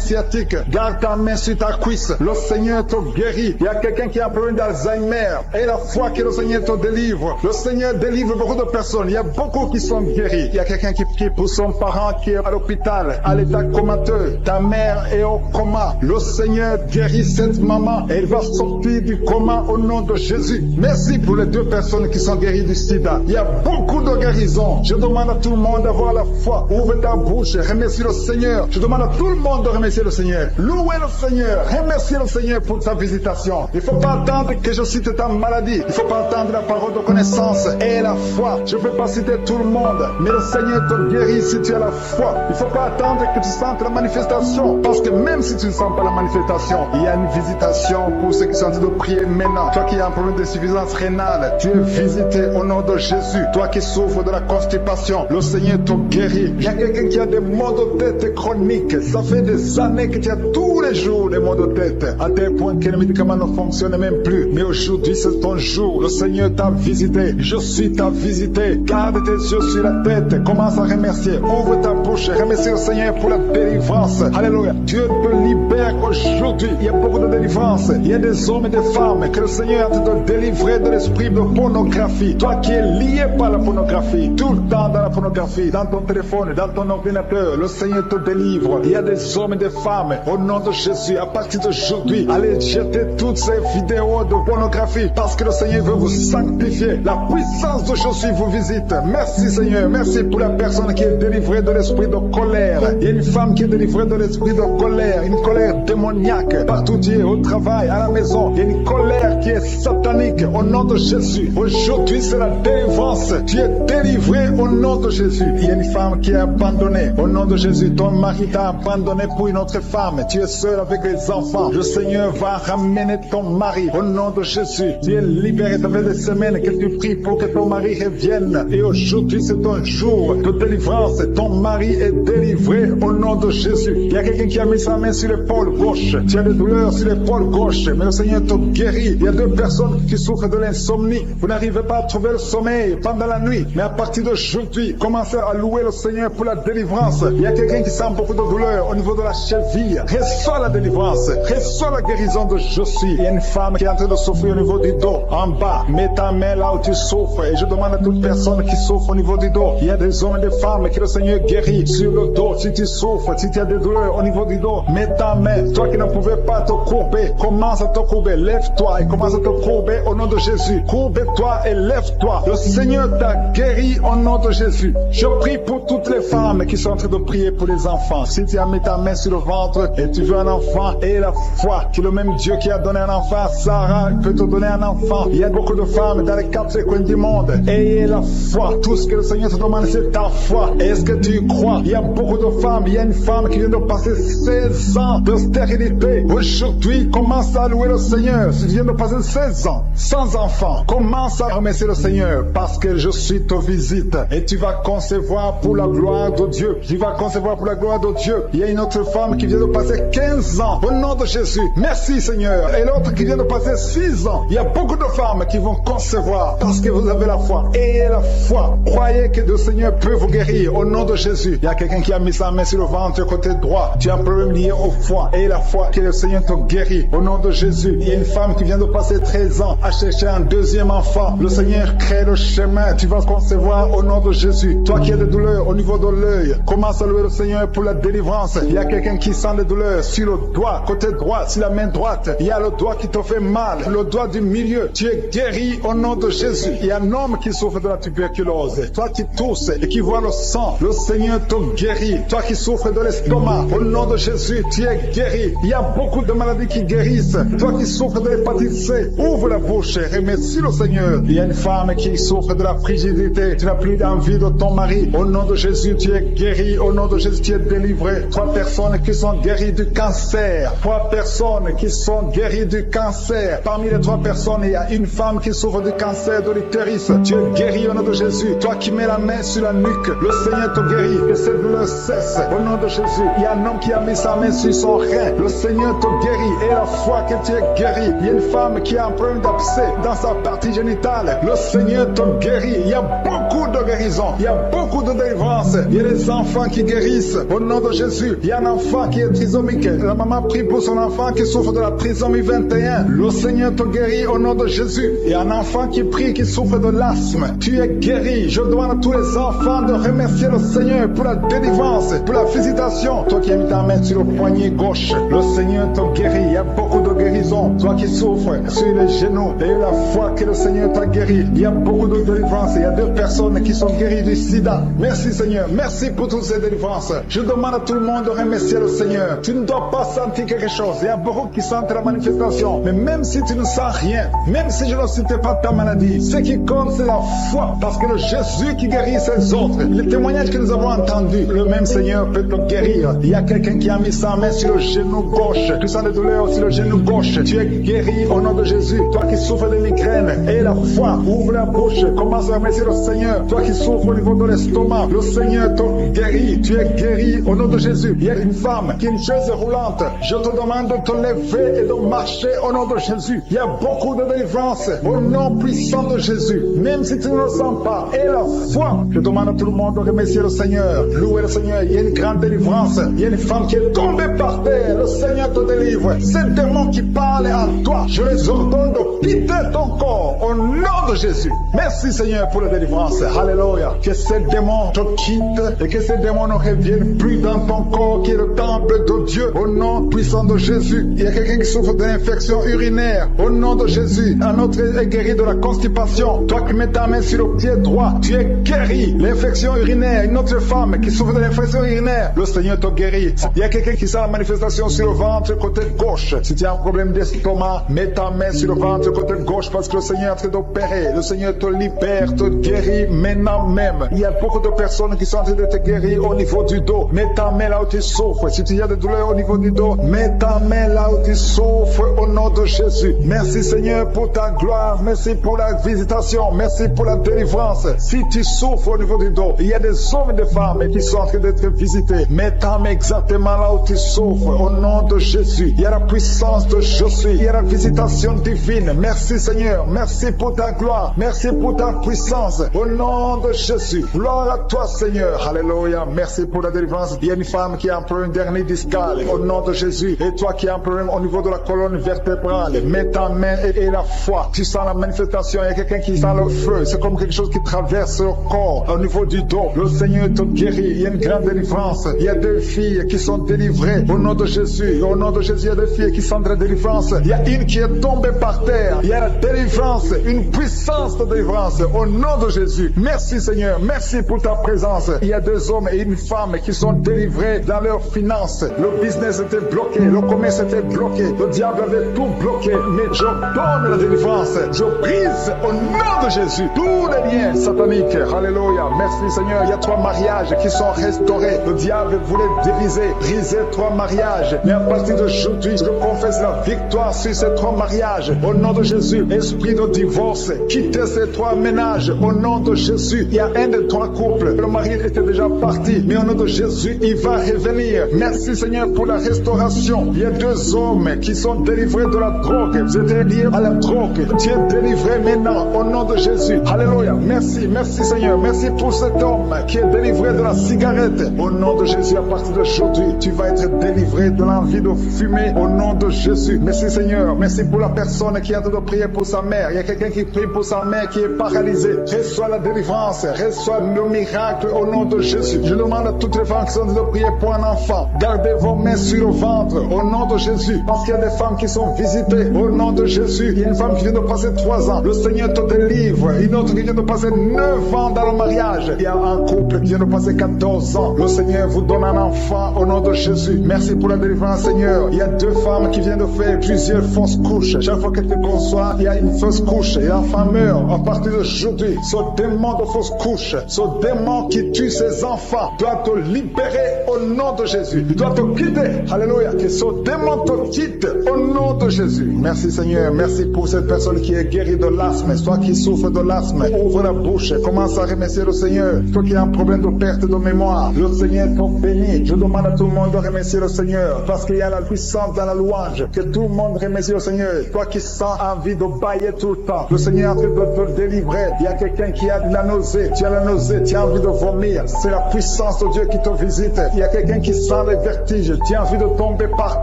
[SPEAKER 2] sciatique, garde ta main sur ta cuisse, le Seigneur te guérit. Il y a quelqu'un qui a un problème d'Alzheimer, et la foi que le Seigneur te délivre. Le Seigneur délivre beaucoup de personnes, il y a beaucoup qui sont guéris. Il y a quelqu'un qui prie pour son parent qui est à l'hôpital, à l'état comateux, ta mère est au coma, le Seigneur guérit cette maman, et elle va sortir du coma au nom de Jésus. Merci pour les 2 personnes qui sont guéries du sida. Il y a beaucoup de guérisons. Je demande à tout le monde d'avoir la foi. Ouvre ta bouche, remercie le Seigneur. Je demande à tout le monde de remercier le Seigneur. Louez le Seigneur, remerciez le Seigneur pour sa visitation. Il ne faut pas attendre que je cite ta maladie. Il ne faut pas attendre la parole de connaissance et la foi. Je ne peux pas citer tout le monde, mais le Seigneur te guérit si tu as la foi. Il ne faut pas attendre que tu sentes la manifestation, parce que même si tu ne sens pas la manifestation, il y a une visitation pour ceux qui sont en train de prier maintenant. Toi qui as un problème d'insuffisance rénale, tu es visité au nom de Jésus. Toi qui souffres de la constipation, le Seigneur te guérit. Il y a quelqu'un qui a des maux de tête chroniques. Ça fait des années que tu as tous les jours des maux de tête, à tel point que les médicaments ne fonctionnent même plus. Mais aujourd'hui, c'est ton jour. Le Seigneur t'a visité. Je suis ta visité. Garde tes yeux sur la tête. Commence à remercier. Ouvre ta bouche. Remercie le Seigneur pour la délivrance. Alléluia. Dieu te libère aujourd'hui. Il y a beaucoup de délivrance. Il y a des hommes et des femmes que le Seigneur a te délivrer de l'esprit de pornographie. Toi qui es lié par la pornographie, tout le temps dans la pornographie, dans ton téléphone, dans ton ordinateur, le Seigneur te délivre. Il y a des hommes et des femmes, au nom de Jésus, à partir d'aujourd'hui, allez jeter toutes ces vidéos de pornographie, parce que le Seigneur veut vous sanctifier. La puissance de Jésus vous visite. Merci Seigneur, merci pour la personne qui est délivrée de l'esprit de colère. Il y a une femme qui est délivrée de l'esprit de colère, une colère démoniaque, partout tu es, au travail, à la maison. Il y a une colère qui est satanique, au nom de Jésus. Aujourd'hui c'est la délivrance. Tu es délivré au nom de Jésus. Il y a une femme qui est abandonnée, au nom de Jésus. Ton mari t'a abandonné pour une autre femme. Tu es seul avec les enfants. Le Seigneur va ramener ton mari au nom de Jésus. Tu es libéré. Ça fait des semaines que tu pries pour que ton mari revienne. Et aujourd'hui c'est ton jour de délivrance. Ton mari est délivré au nom de Jésus. Il y a quelqu'un qui a mis sa main sur l'épaule gauche. Tu as des douleurs sur l'épaule gauche, mais le Seigneur te guérit. Il y a 2 personnes qui souffrent de l'insomnie. Vous n'arrivez pas à trouver le sommeil pendant la nuit, mais à partir d'aujourd'hui, commencez à louer le Seigneur pour la délivrance. Il y a quelqu'un qui sent beaucoup de douleur au niveau de la cheville. Reçois la délivrance, reçois la guérison de Jésus. Il y a une femme qui est en train de souffrir au niveau du dos, en bas. Mets ta main là où tu souffres, et je demande à toute personne qui souffre au niveau du dos. Il y a des hommes et des femmes que le Seigneur guérit sur le dos. Si tu souffres, si tu as des douleurs au niveau du dos, mets ta main. Toi qui ne pouvais pas te courber, commence à te courber. Lève-toi et commence à te courber au nom de Jésus. Courbe-toi et lève-toi. Le Seigneur t'a guéri au nom de Jésus. Je prie pour toutes les femmes qui sont en train de prier pour les enfants. Si tu as mis ta main sur le ventre et tu veux un enfant, et la foi que le même Dieu qui a donné un enfant à Sarah peut te donner un enfant. Il y a beaucoup de femmes dans les 4 coins du monde. Ayez la foi. Tout ce que le Seigneur te demande, c'est ta foi. Est-ce que tu y crois? Il y a beaucoup de femmes. Il y a une femme qui vient de passer 16 ans de stérilité. Aujourd'hui, commence à louer le Seigneur. Si tu viens de passer 16 ans sans enfant, commence à remercier le Seigneur, parce que je suis te visite et tu vas concevoir pour la gloire de Dieu. Tu vas concevoir pour la gloire de Dieu. Il y a une autre femme qui vient de passer 15 ans au nom de Jésus. Merci Seigneur. Et l'autre qui vient de passer 6 ans. Il y a beaucoup de femmes qui vont concevoir parce que vous avez la foi. Ayez la foi. Croyez que le Seigneur peut vous guérir au nom de Jésus. Il y a quelqu'un qui a mis sa main sur le ventre côté droit. Tu as un problème lié au foie. Ayez la foi que le Seigneur te guérit au nom de Jésus. Il y a une femme qui vient de passer 13 ans à chercher un deuxième enfant. Le Seigneur crée le chemin. Tu vas concevoir au nom de Jésus. Toi qui as des douleurs au niveau de l'œil, commence à louer le Seigneur pour la délivrance. Il y a quelqu'un qui sent des douleurs sur le doigt, côté droit, sur la main droite. Il y a le doigt qui te fait mal, le doigt du milieu. Tu es guéri au nom de Jésus. Il y a un homme qui souffre de la tuberculose. Toi qui tousses et qui vois le sang, le Seigneur te guérit. Toi qui souffres de l'estomac, au nom de Jésus, tu es es guéri. Il y a beaucoup de maladies qui guérissent. Toi qui souffres de l'hépatite C, ouvre la bouche et remercie le Seigneur. Il y a une femme qui souffre de la frigidité. Tu n'as plus d'envie de ton mari. Au nom de Jésus, tu es guéri. Au nom de Jésus, tu es délivré. 3 personnes qui sont guéries du cancer. 3 personnes qui sont guéries du cancer. Parmi les 3 personnes, il y a une femme qui souffre du cancer de l'utérus. Tu es guéri au nom de Jésus. Toi qui mets la main sur la nuque, le Seigneur te guérit. Que cette douleur cesse. Au nom de Jésus, il y a un homme qui a mis sa main sur son rein. Le Seigneur te guérit. Et la foi que tu es guéri. Il y a une femme qui a un problème d'abcès dans sa partie génitale. Le Seigneur te guérit. Il y a beaucoup de guérison. Il y a beaucoup de délivrance. Il y a des enfants qui guérissent. Au nom de Jésus, il y a un enfant qui est trisomique. La maman prie pour son enfant qui souffre de la trisomie 21. Le Seigneur te guérit au nom de Jésus. Il y a un enfant qui prie, qui souffre de l'asthme. Tu es guéri. Je demande à tous les enfants de remercier le Seigneur pour la délivrance, pour la visitation. Toi qui as mis ta main sur le poignet gauche, le Seigneur te guérit. Il y a beaucoup de guérison. Toi qui souffres sur les genoux, et la foi que le Seigneur t'a guéri. Il y a beaucoup de délivrance. Il y a 2 personnes qui sont guéries du sida. Merci Seigneur. Merci pour toutes ces délivrances. Je demande à tout le monde de remercier le Seigneur. Tu ne dois pas sentir quelque chose. Il y a beaucoup qui sentent la manifestation. Mais même si tu ne sens rien, même si je ne citais pas ta maladie, ce qui compte c'est la foi. Parce que le Jésus qui guérit ses autres, les témoignages que nous avons entendus, le même Seigneur peut te guérir. Il y a quelqu'un qui a mis sa main sur le genou gauche. Tu sens des douleurs sur le genou gauche. Tu es guéri au nom de Jésus. Toi qui souffres de migraine, et la foi, ouvre la bouche, commence à remercier le Seigneur. Toi qui souffres au niveau de l'estomac, le Seigneur te guérit. Tu es guéri au nom de Jésus. Il y a une femme qui est une chaise roulante. Je te demande de te lever et de marcher au nom de Jésus. Il y a beaucoup de délivrance au nom puissant de Jésus. Même si tu ne le sens pas, et la foi, je demande à tout le monde de remercier le Seigneur. Louer le Seigneur. Il y a une grande délivrance. Il y a une femme qui est tombée par terre. Le Seigneur te délivre. Ces démons qui parlent à toi, je les ordonne de quitter ton corps au nom de Jésus. Merci Seigneur pour la délivrance. Alléluia. Que ces démons te quittent et que ces démons ne reviennent plus dans ton corps qui est le temple de Dieu. Au nom puissant de Jésus. Il y a quelqu'un qui souffre d'une infection urinaire. Au nom de Jésus. Un autre est guéri de la constipation. Toi qui mets ta main sur le pied droit, tu es guéri. L'infection urinaire. Une autre femme qui souffre de l'infection urinaire. Le Seigneur te guérit. Il y a quelqu'un qui sent la manifestation sur le ventre côté gauche. Si tu as un problème d'estomac, mets ta main sur le ventre côté gauche parce que le Seigneur est en train d'opérer. Le Seigneur te libère, te guérit maintenant même. Il y a beaucoup de personnes qui sont en train de te guérir au niveau du dos. Mets ta main là où tu souffres. Si tu as des douleurs au niveau du dos, mets ta main là où tu souffres au nom de Jésus. Merci Seigneur pour ta gloire. Merci pour la visitation. Merci pour la délivrance. Si tu souffres au niveau du dos, il y a des hommes et des femmes qui sont en train d'être visités. Mets ta main exactement là où tu souffres au nom de Jésus. Il y a la puissance de Jésus. Il y a la visitation divine. Merci Seigneur. Merci pour ta gloire. Merci pour ta puissance. Au nom de Jésus. Gloire à toi Seigneur. Alléluia. Merci pour la délivrance. Il y a une femme qui a un problème d'hernie discale. Au nom de Jésus. Et toi qui as un problème au niveau de la colonne vertébrale. Mets ta main et la foi. Tu sens la manifestation. Il y a quelqu'un qui sent le feu. C'est comme quelque chose qui traverse le corps. Au niveau du dos. Le Seigneur te guérit. Il y a une grande délivrance. Il y a 2 filles qui sont délivrées. Au nom de Jésus. Au nom de Jésus, il y a 2 filles qui sont de la délivrance. Il y a une qui est tombée par terre. Il y a la délivrance. Une puissance de délivrance. Au nom de Jésus. Merci Seigneur. Merci pour ta présence. Il y a 2 hommes et une femme qui sont délivrés dans leurs finances. Le business était bloqué. Le commerce était bloqué. Le diable avait tout bloqué. Mais je donne la délivrance. Je brise au nom de Jésus tous les liens sataniques. Alléluia. Merci Seigneur. Il y a 3 mariages qui sont restaurés. Le diable voulait diviser, briser 3 mariages. Mais à partir d'aujourd'hui, je confesse la victoire sur ces 3 mariages. Au nom de Jésus, esprit de divorce, quittez ces 3 ménages. Au nom de Jésus, il y a un des 3 couples. Le mari était déjà parti, mais au nom de Jésus, il va revenir. Merci Seigneur pour la restauration. Il y a 2 hommes qui sont délivrés de la drogue. Vous êtes liés à la drogue. Tu es délivré maintenant au nom de Jésus. Alléluia. Merci, merci Seigneur. Merci pour cet homme qui est délivré de la cigarette. Au nom de Jésus, à partir d'aujourd'hui, tu vas être délivré de l'envie de fumer. Au nom de Jésus. Merci Seigneur. Merci pour la personne qui est en train de prier pour sa mère. Il y a quelqu'un qui prie pour sa mère qui est paralysée. Reçois la délivrance. Reçois le miracle au nom de Jésus. Je demande à toutes les femmes qui sont en train de prier pour un enfant. Gardez vos mains sur le ventre au nom de Jésus. Parce qu'il y a des femmes qui sont visitées au nom de Jésus. Il y a une femme qui vient de passer 3 ans. Le Seigneur te délivre. Une autre qui vient de passer 9 ans dans le mariage. Il y a un couple qui vient de passer 14 ans. Le Seigneur vous donne un enfant au nom de Jésus. Merci Merci pour la délivrance, Seigneur. Il y a 2 femmes qui viennent de faire plusieurs fausses couches. Chaque fois qu'elles te conçoivent, il y a une fausse couche et l'enfant meurt. À partir d'aujourd'hui, ce démon de fausse couche, ce démon qui tue ses enfants, doit te libérer au nom de Jésus. Il doit te quitter. Alléluia. Que ce démon te quitte au nom de Jésus. Merci, Seigneur. Merci pour cette personne qui est guérie de l'asthme. Toi qui souffres de l'asthme, ouvre la bouche. Commence à remercier le Seigneur. Toi qui as un problème de perte de mémoire, le Seigneur te bénit. Je demande à tout le monde de remercier le Seigneur parce qu'il y a la puissance dans la louange. Que tout le monde remercie le Seigneur. Toi qui sens envie de bailler tout le temps, le Seigneur est en train de te délivrer. Il y a quelqu'un qui a de la nausée. Tu as la nausée, tu as envie de vomir. C'est la puissance de Dieu qui te visite. Il y a quelqu'un qui sent les vertiges. Tu as envie de tomber par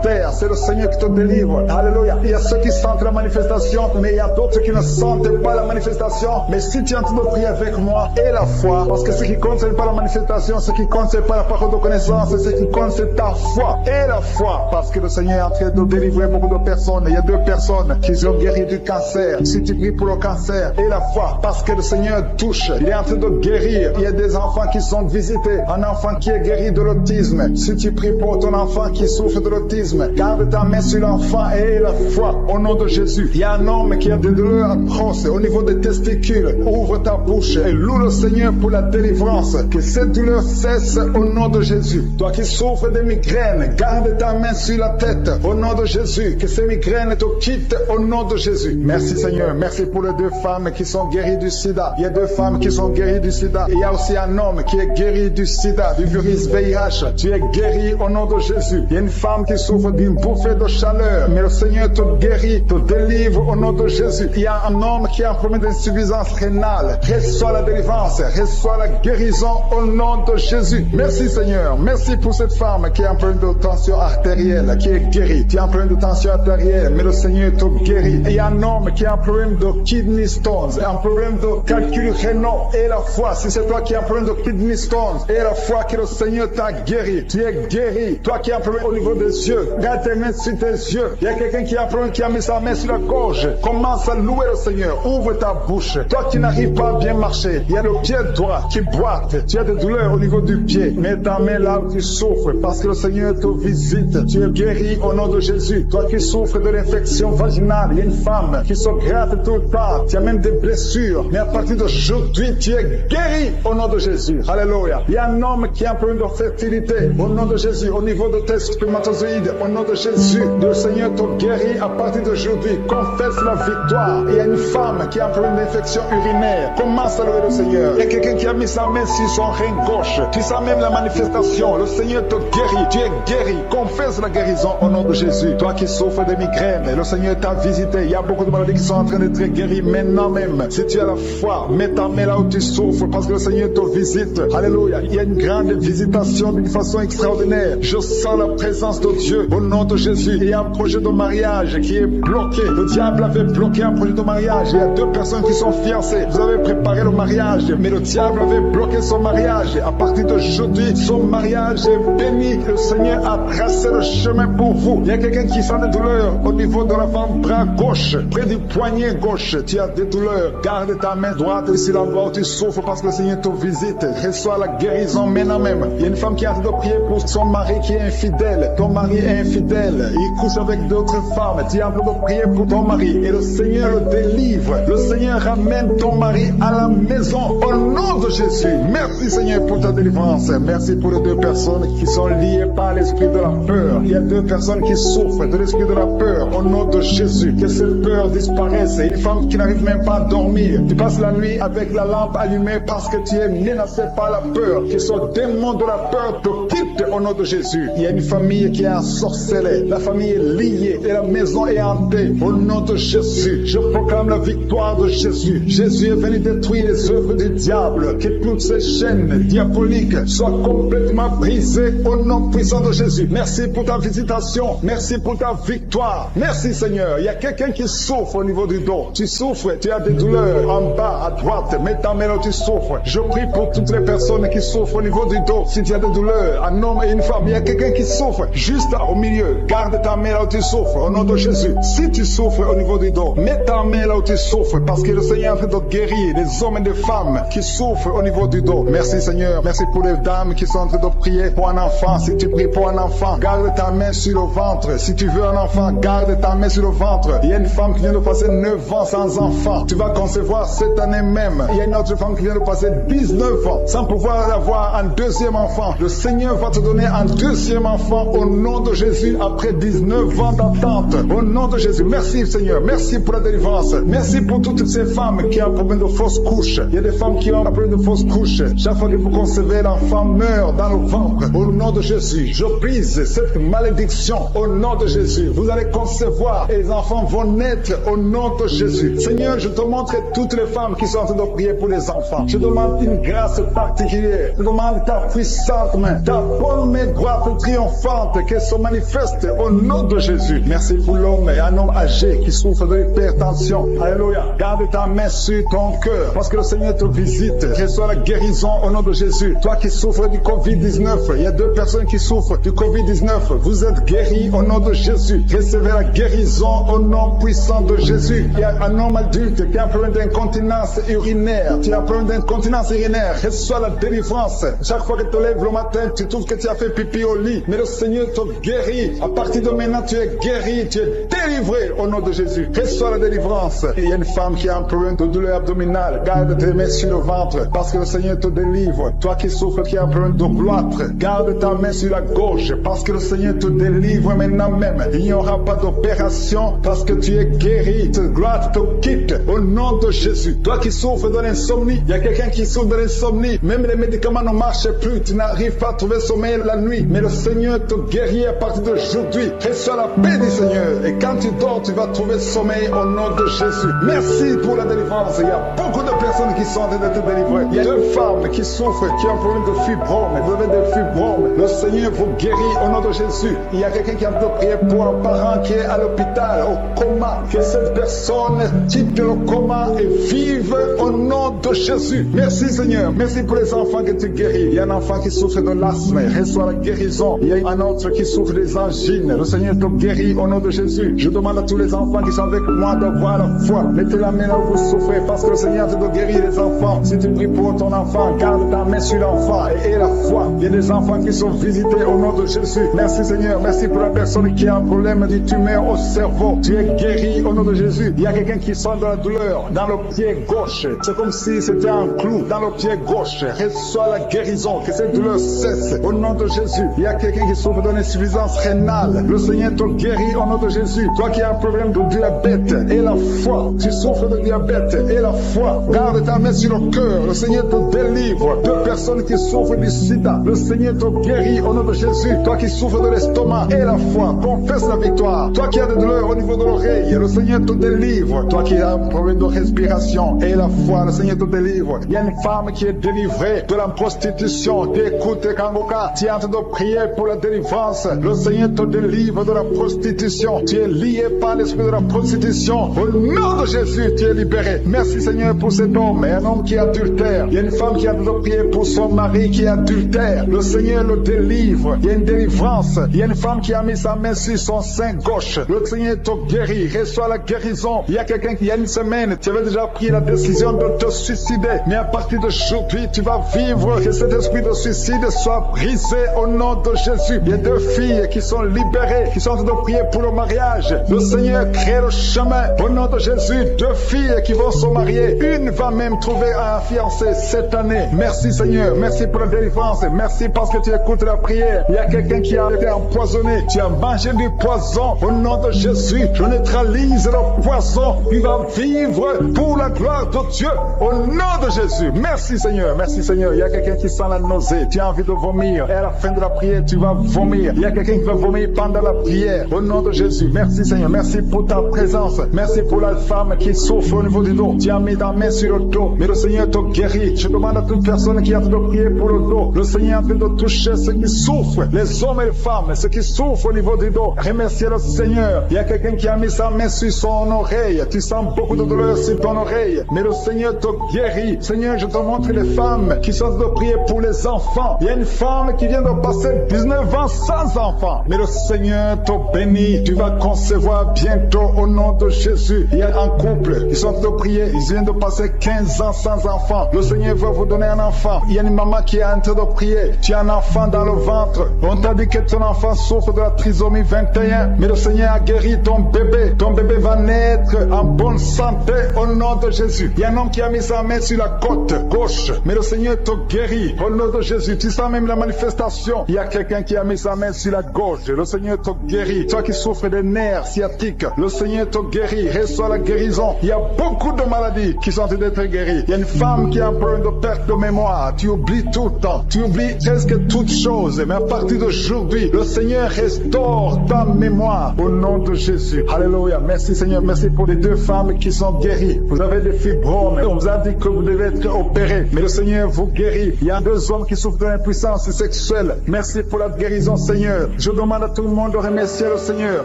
[SPEAKER 2] terre. C'est le Seigneur qui te délivre. Alléluia. Il y a ceux qui sentent la manifestation, mais il y a d'autres qui ne sentent pas la manifestation. Mais si tu es en train de prier avec moi, et la foi, parce que ce qui compte, ce n'est pas la manifestation, ce qui compte, ce n'est pas la parole de connaissance, ce qui compte, c'est ta foi. Et la foi, parce que le Seigneur est en train de délivrer beaucoup de personnes. Il y a 2 personnes qui sont guéries du cancer. Si tu pries pour le cancer, et la foi, parce que le Seigneur touche, il est en train de guérir. Il y a des enfants qui sont visités. Un enfant qui est guéri de l'autisme. Si tu pries pour ton enfant qui souffre de l'autisme, garde ta main sur l'enfant et la foi au nom de Jésus. Il y a un homme qui a des douleurs atroces au niveau des testicules. Ouvre ta bouche et loue le Seigneur pour la délivrance. Que cette douleur cesse au nom de Jésus. Toi qui souffres de migraines, garde ta main sur la tête au nom de Jésus. Que ces migraines te quittent au nom de Jésus. Merci Seigneur. Merci pour les 2 femmes qui sont guéries du sida. Il y a 2 femmes qui sont guéries du sida. Et il y a aussi un homme qui est guéri du sida, du virus VIH. Tu es guéri au nom de Jésus. Il y a une femme qui souffre d'une bouffée de chaleur, mais le Seigneur te guérit, te délivre au nom de Jésus. Il y a un homme qui a un problème d'insuffisance rénale. Reçois la délivrance, reçois la guérison au nom de Jésus. Merci Seigneur. Merci pour cette femme qui a un problème de tension artérielle, qui est guérie. Tu as un problème de tension artérielle, mais le Seigneur te guérit. Et il y a un homme qui a un problème de kidney stones, un problème de calcul rénal. Et la foi, si c'est toi qui as un problème de kidney stones, et la foi que le Seigneur t'a guéri. Tu es guéri. Toi qui as un problème au niveau des yeux, garde tes mains sur tes yeux. Il y a quelqu'un qui a un problème, qui a mis sa main sur la gorge. Commence à louer le Seigneur. Ouvre ta bouche. Toi qui n'arrives pas à bien marcher, il y a le pied droit qui boite. Tu as des douleurs au niveau du pied. Mets ta main là où tu souffres parce que le Seigneur te visite. Tu es guéri au nom de Jésus. Toi qui souffres de l'infection vaginale, il y a une femme qui se gratte tout le temps. Tu as même des blessures. Mais à partir d'aujourd'hui, tu es guéri au nom de Jésus. Alléluia. Il y a un homme qui a un problème de fertilité. Au nom de Jésus, au niveau de tes spermatozoïdes, au nom de Jésus, le Seigneur te guérit à partir d'aujourd'hui. Confesse la victoire. Il y a une femme qui a un problème d'infection urinaire. Commence à louer le Seigneur. Il y a quelqu'un qui a mis sa main sur son rein gauche. Tu sens même la manifestation. Le Seigneur te guérit. Tu es guéri. Confesse la guérison au nom de Jésus. Toi qui souffres de migraines, le Seigneur t'a visité. Il y a beaucoup de maladies qui sont en train d'être guéries maintenant même. Si tu as la foi, mets ta main là où tu souffres parce que le Seigneur te visite. Alléluia. Il y a une grande visitation d'une façon extraordinaire. Je sens la présence de Dieu au nom de Jésus. Il y a un projet de mariage qui est bloqué. Le diable avait bloqué un projet de mariage. Il y a 2 personnes qui sont fiancées. Vous avez préparé le mariage, mais le diable avait bloqué son mariage. À partir d'aujourd'hui, son mariage est béni. Le Seigneur a tracé le chemin pour vous. Il y a quelqu'un qui sent des douleurs au niveau de l'avant-bras gauche, près du poignet gauche. Tu as des douleurs. Garde ta main droite ici là-bas où tu souffres parce que le Seigneur te visite. Reçois la guérison maintenant même. Il y a une femme qui est en train de prier pour son mari qui est infidèle. Ton mari est infidèle. Il couche avec d'autres femmes. Tu es en train de prier pour ton mari et le Seigneur le délivre. Le Seigneur ramène ton mari à la maison au nom de Jésus. Merci Seigneur pour ta délivrance. Merci pour les 2 personnes qui sont liées par l'esprit de la peur. Il y a 2 personnes qui souffrent de l'esprit de la peur au nom de Jésus. Que cette peur disparaisse. Une femme qui n'arrive même pas à dormir. Tu passes la nuit avec la lampe allumée parce que tu es menacé par la peur. Que ce démon de la peur te quitte au nom de Jésus. Il y a une famille qui est ensorcelée. La famille est liée et la maison est hantée. Au nom de Jésus, je proclame la victoire de Jésus. Jésus est venu détruire les œuvres du diable. Que toutes ces chaînes diaboliques soient complètement brisées au nom puissant de Jésus. Merci pour ta visitation. Merci pour ta victoire. Merci Seigneur. Il y a quelqu'un qui souffre au niveau du dos. Tu souffres, tu as des douleurs en bas, à droite. Mets ta main là où tu souffres. Je prie pour toutes les personnes qui souffrent au niveau du dos. Si tu as des douleurs, un homme et une femme, il y a quelqu'un qui souffre juste là, au milieu. Garde ta main là où tu souffres au nom de Jésus. Si tu souffres au niveau du dos, mets ta main là où tu souffres parce que le Seigneur est en train de guérir les hommes et les femmes qui souffrent au niveau du dos. Merci Seigneur. Merci pour les dames qui sont en train de prier pour un enfant. Si tu pries pour un enfant, garde ta main sur le ventre. Si tu veux un enfant, garde ta main sur le ventre. Il y a une femme qui vient de passer 9 ans sans enfant. Tu vas concevoir cette année même. Il y a une autre femme qui vient de passer 19 ans sans pouvoir avoir un deuxième enfant. Le Seigneur va te donner un deuxième enfant au nom de Jésus après 19 ans d'attente. Au nom de Jésus. Merci Seigneur. Merci pour la délivrance. Merci pour toutes ces femmes qui ont un problème de fausse couche. Il y a des femmes qui ont un problème de fausse couche. Chaque fois que vous concevez, l'enfant meurt dans le ventre. Au nom de Jésus, je brise cette malédiction au nom de Jésus. Vous allez concevoir et les enfants vont naître au nom de Jésus. Seigneur, je te montre toutes les femmes qui sont en train de prier pour les enfants. Je demande une grâce particulière. Je demande ta puissante main, ta bonne main droite triomphante qu'elle se manifeste au nom de Jésus. Merci pour l'homme et un homme âgé qui souffre de l'hypertension. Alléluia. Garde ta main sur ton cœur parce que le Seigneur te visite. Reçois la guérison au nom de Jésus. Toi qui souffres du Covid-19, il y a 2 personnes qui souffrent du Covid-19. Vous êtes guéris au nom de Jésus. Recevez la guérison au nom puissant de Jésus. Il y a un homme adulte qui a un problème d'incontinence urinaire. Tu as un problème d'incontinence urinaire. Reçois la délivrance. Chaque fois que tu te lèves le matin, tu trouves que tu as fait pipi au lit. Mais le Seigneur te guérit. À partir de maintenant, tu es guéri. Tu es délivré au nom de Jésus. Reçois la délivrance. Et il y a une femme qui a un problème de douleur abdominale. Garde tes mains sur le ventre parce que le Seigneur te délivre. Toi qui souffres, qui a un problème de gloître, garde ta main sur la gauche parce que le Seigneur te délivre maintenant même. Il n'y aura pas d'opération parce que tu es guéri. Cette gloire te quitte au nom de Jésus. Toi qui souffres de l'insomnie, il y a quelqu'un qui souffre de l'insomnie. Même les médicaments ne marchent plus. Tu n'arrives pas à trouver sommeil la nuit. Mais le Seigneur te guérit à partir d'aujourd'hui. Reçois la paix du Seigneur. Et quand tu dors, tu vas trouver sommeil au nom de Jésus. Merci pour la délivrance. Il y a beaucoup de personnes qui sont en train de te délivrer. Il y a 2 femmes qui souffrent, qui ont un problème de fibrome. Vous avez des fibromes. Le Seigneur vous guérit au nom de Jésus. Il y a quelqu'un qui a besoin de prier pour un parent qui est à l'hôpital, au coma. Que cette personne quitte le coma et vive au nom de Jésus. Merci Seigneur. Merci pour les enfants que tu guéris. Il y a un enfant qui souffre de l'asthme. Reçois la guérison. Il y a un autre qui souffre des angines. Le Seigneur te guérit au nom de Jésus. Je demande à tous les enfants qui sont avec moi d'avoir la foi. Mettez la main là où vous souffrez parce que le Seigneur te guérit les enfants. Si tu pries pour ton enfant, garde ta main sur l'enfant et aie la foi. Il y a des enfants qui sont visités au nom de Jésus. Merci Seigneur. Merci pour la personne qui a un problème de tumeur au cerveau. Tu es guéri au nom de Jésus. Il y a quelqu'un qui sent de la douleur dans le pied gauche. C'est comme si c'était un clou dans le pied gauche. Reçois la guérison. Que cette douleur cesse au nom de Jésus. Il y a quelqu'un qui souffre d'une insuffisance rénale. Le Seigneur te guérit au nom de Jésus. Toi qui as un problème de diabète et la foi. Tu souffres de diabète et la foi. Garde ta main sur le cœur. Le Seigneur te délivre. 2 personnes qui souffrent du sida. Le Seigneur te guérit au nom de Jésus. Toi qui souffres de l'estomac et la foi. Confesse la victoire. Toi qui as des douleurs au niveau de l'oreille. Le Seigneur te délivre. Toi qui as un problème de respiration et la foi. Le Seigneur te délivre. Il y a une femme qui est délivrée de la prostitution. Tu écoutes Kangoka. Tu es en train de prier pour la délivrance. Le Seigneur te délivre de la prostitution. Tu es lié par l'esprit de la prostitution. Au nom de Jésus, tu es libéré. Merci Seigneur pour cet homme et un homme qui est adultère. Il y a une femme qui a besoin de prier pour son mari qui est adultère. Le Seigneur le délivre. Il y a une délivrance. Il y a une femme qui a mis sa main sur son sein gauche. Le Seigneur te guérit. Reçois la guérison. Il y a quelqu'un qui, il y a une semaine, tu avais déjà pris la décision de te suicider. Mais à partir d'aujourd'hui, tu vas vivre. Que cet esprit de suicide soit brisé au nom de Jésus. Il y a 2 filles qui sont libérées, qui sont en train de prier pour le mariage. Le Seigneur crée le chemin au nom de Jésus. 2 filles qui vont se marier. Une va même trouver un fiancé cette année. Merci Seigneur. Merci pour la délivrance. Merci parce que tu écoutes la prière. Il y a quelqu'un qui a été empoisonné. Tu as mangé du poison au nom de Jésus. Je neutralise le poison. Tu vas vivre pour la gloire de Dieu au nom de Jésus. Merci Seigneur. Merci Seigneur. Il y a quelqu'un qui sent la nausée. Tu as envie de vomir. Et à la fin de la prière, tu vas vomir. Il y a quelqu'un qui va vomir pendant la prière au nom de Jésus. Merci Seigneur. Merci pour ta présence. Merci pour la femme qui souffre au niveau du dos. Tu as mis ta main sur le dos. Mais le Seigneur te guérit. Je demande à toute personne qui a de prier pour le dos. Le Seigneur est en train de toucher ceux qui souffrent. Les hommes et les femmes. Ceux qui souffrent au niveau du dos. Remerciez le Seigneur. Il y a quelqu'un qui a mis sa main sur son oreille. Tu sens beaucoup de douleur sur ton oreille. Mais le Seigneur te guérit. Seigneur, je te montre les femmes qui sont de prier pour les enfants. Il y a une femme qui vient de passer 19 ans sans enfant. Mais le Seigneur te bénit. Tu vas concevoir bientôt au nom de Jésus. Il y a un couple qui sont de prier. Ils viennent de passer 15 ans sans enfant. Le Seigneur va vous donner un enfant. Il y a une maman qui est en train de prier. Tu as un enfant dans le ventre. Au On t'a dit que ton enfant souffre de la trisomie 21, mais le Seigneur a guéri ton bébé. Ton bébé va naître en bonne santé au nom de Jésus. Il y a un homme qui a mis sa main sur la côte gauche, mais le Seigneur te guérit au nom de Jésus. Tu sens même la manifestation. Il y a quelqu'un qui a mis sa main sur la gauche. Le Seigneur te guérit. Toi qui souffres des nerfs sciatiques, le Seigneur te guérit. Reçois la guérison. Il y a beaucoup de maladies qui sont en train d'être guéries. Il y a une femme qui a un problème de perte de mémoire. Tu oublies tout le temps. Tu oublies presque toutes choses. Mais à partir d'aujourd'hui, le Seigneur restaure ta mémoire au nom de Jésus. Alléluia. Merci Seigneur. Merci pour les deux femmes qui sont guéries. Vous avez des fibromes. On vous a dit que vous devez être opérés. Mais le Seigneur vous guérit. Il y a deux hommes qui souffrent de l'impuissance sexuelle. Merci pour la guérison Seigneur. Je demande à tout le monde de remercier le Seigneur.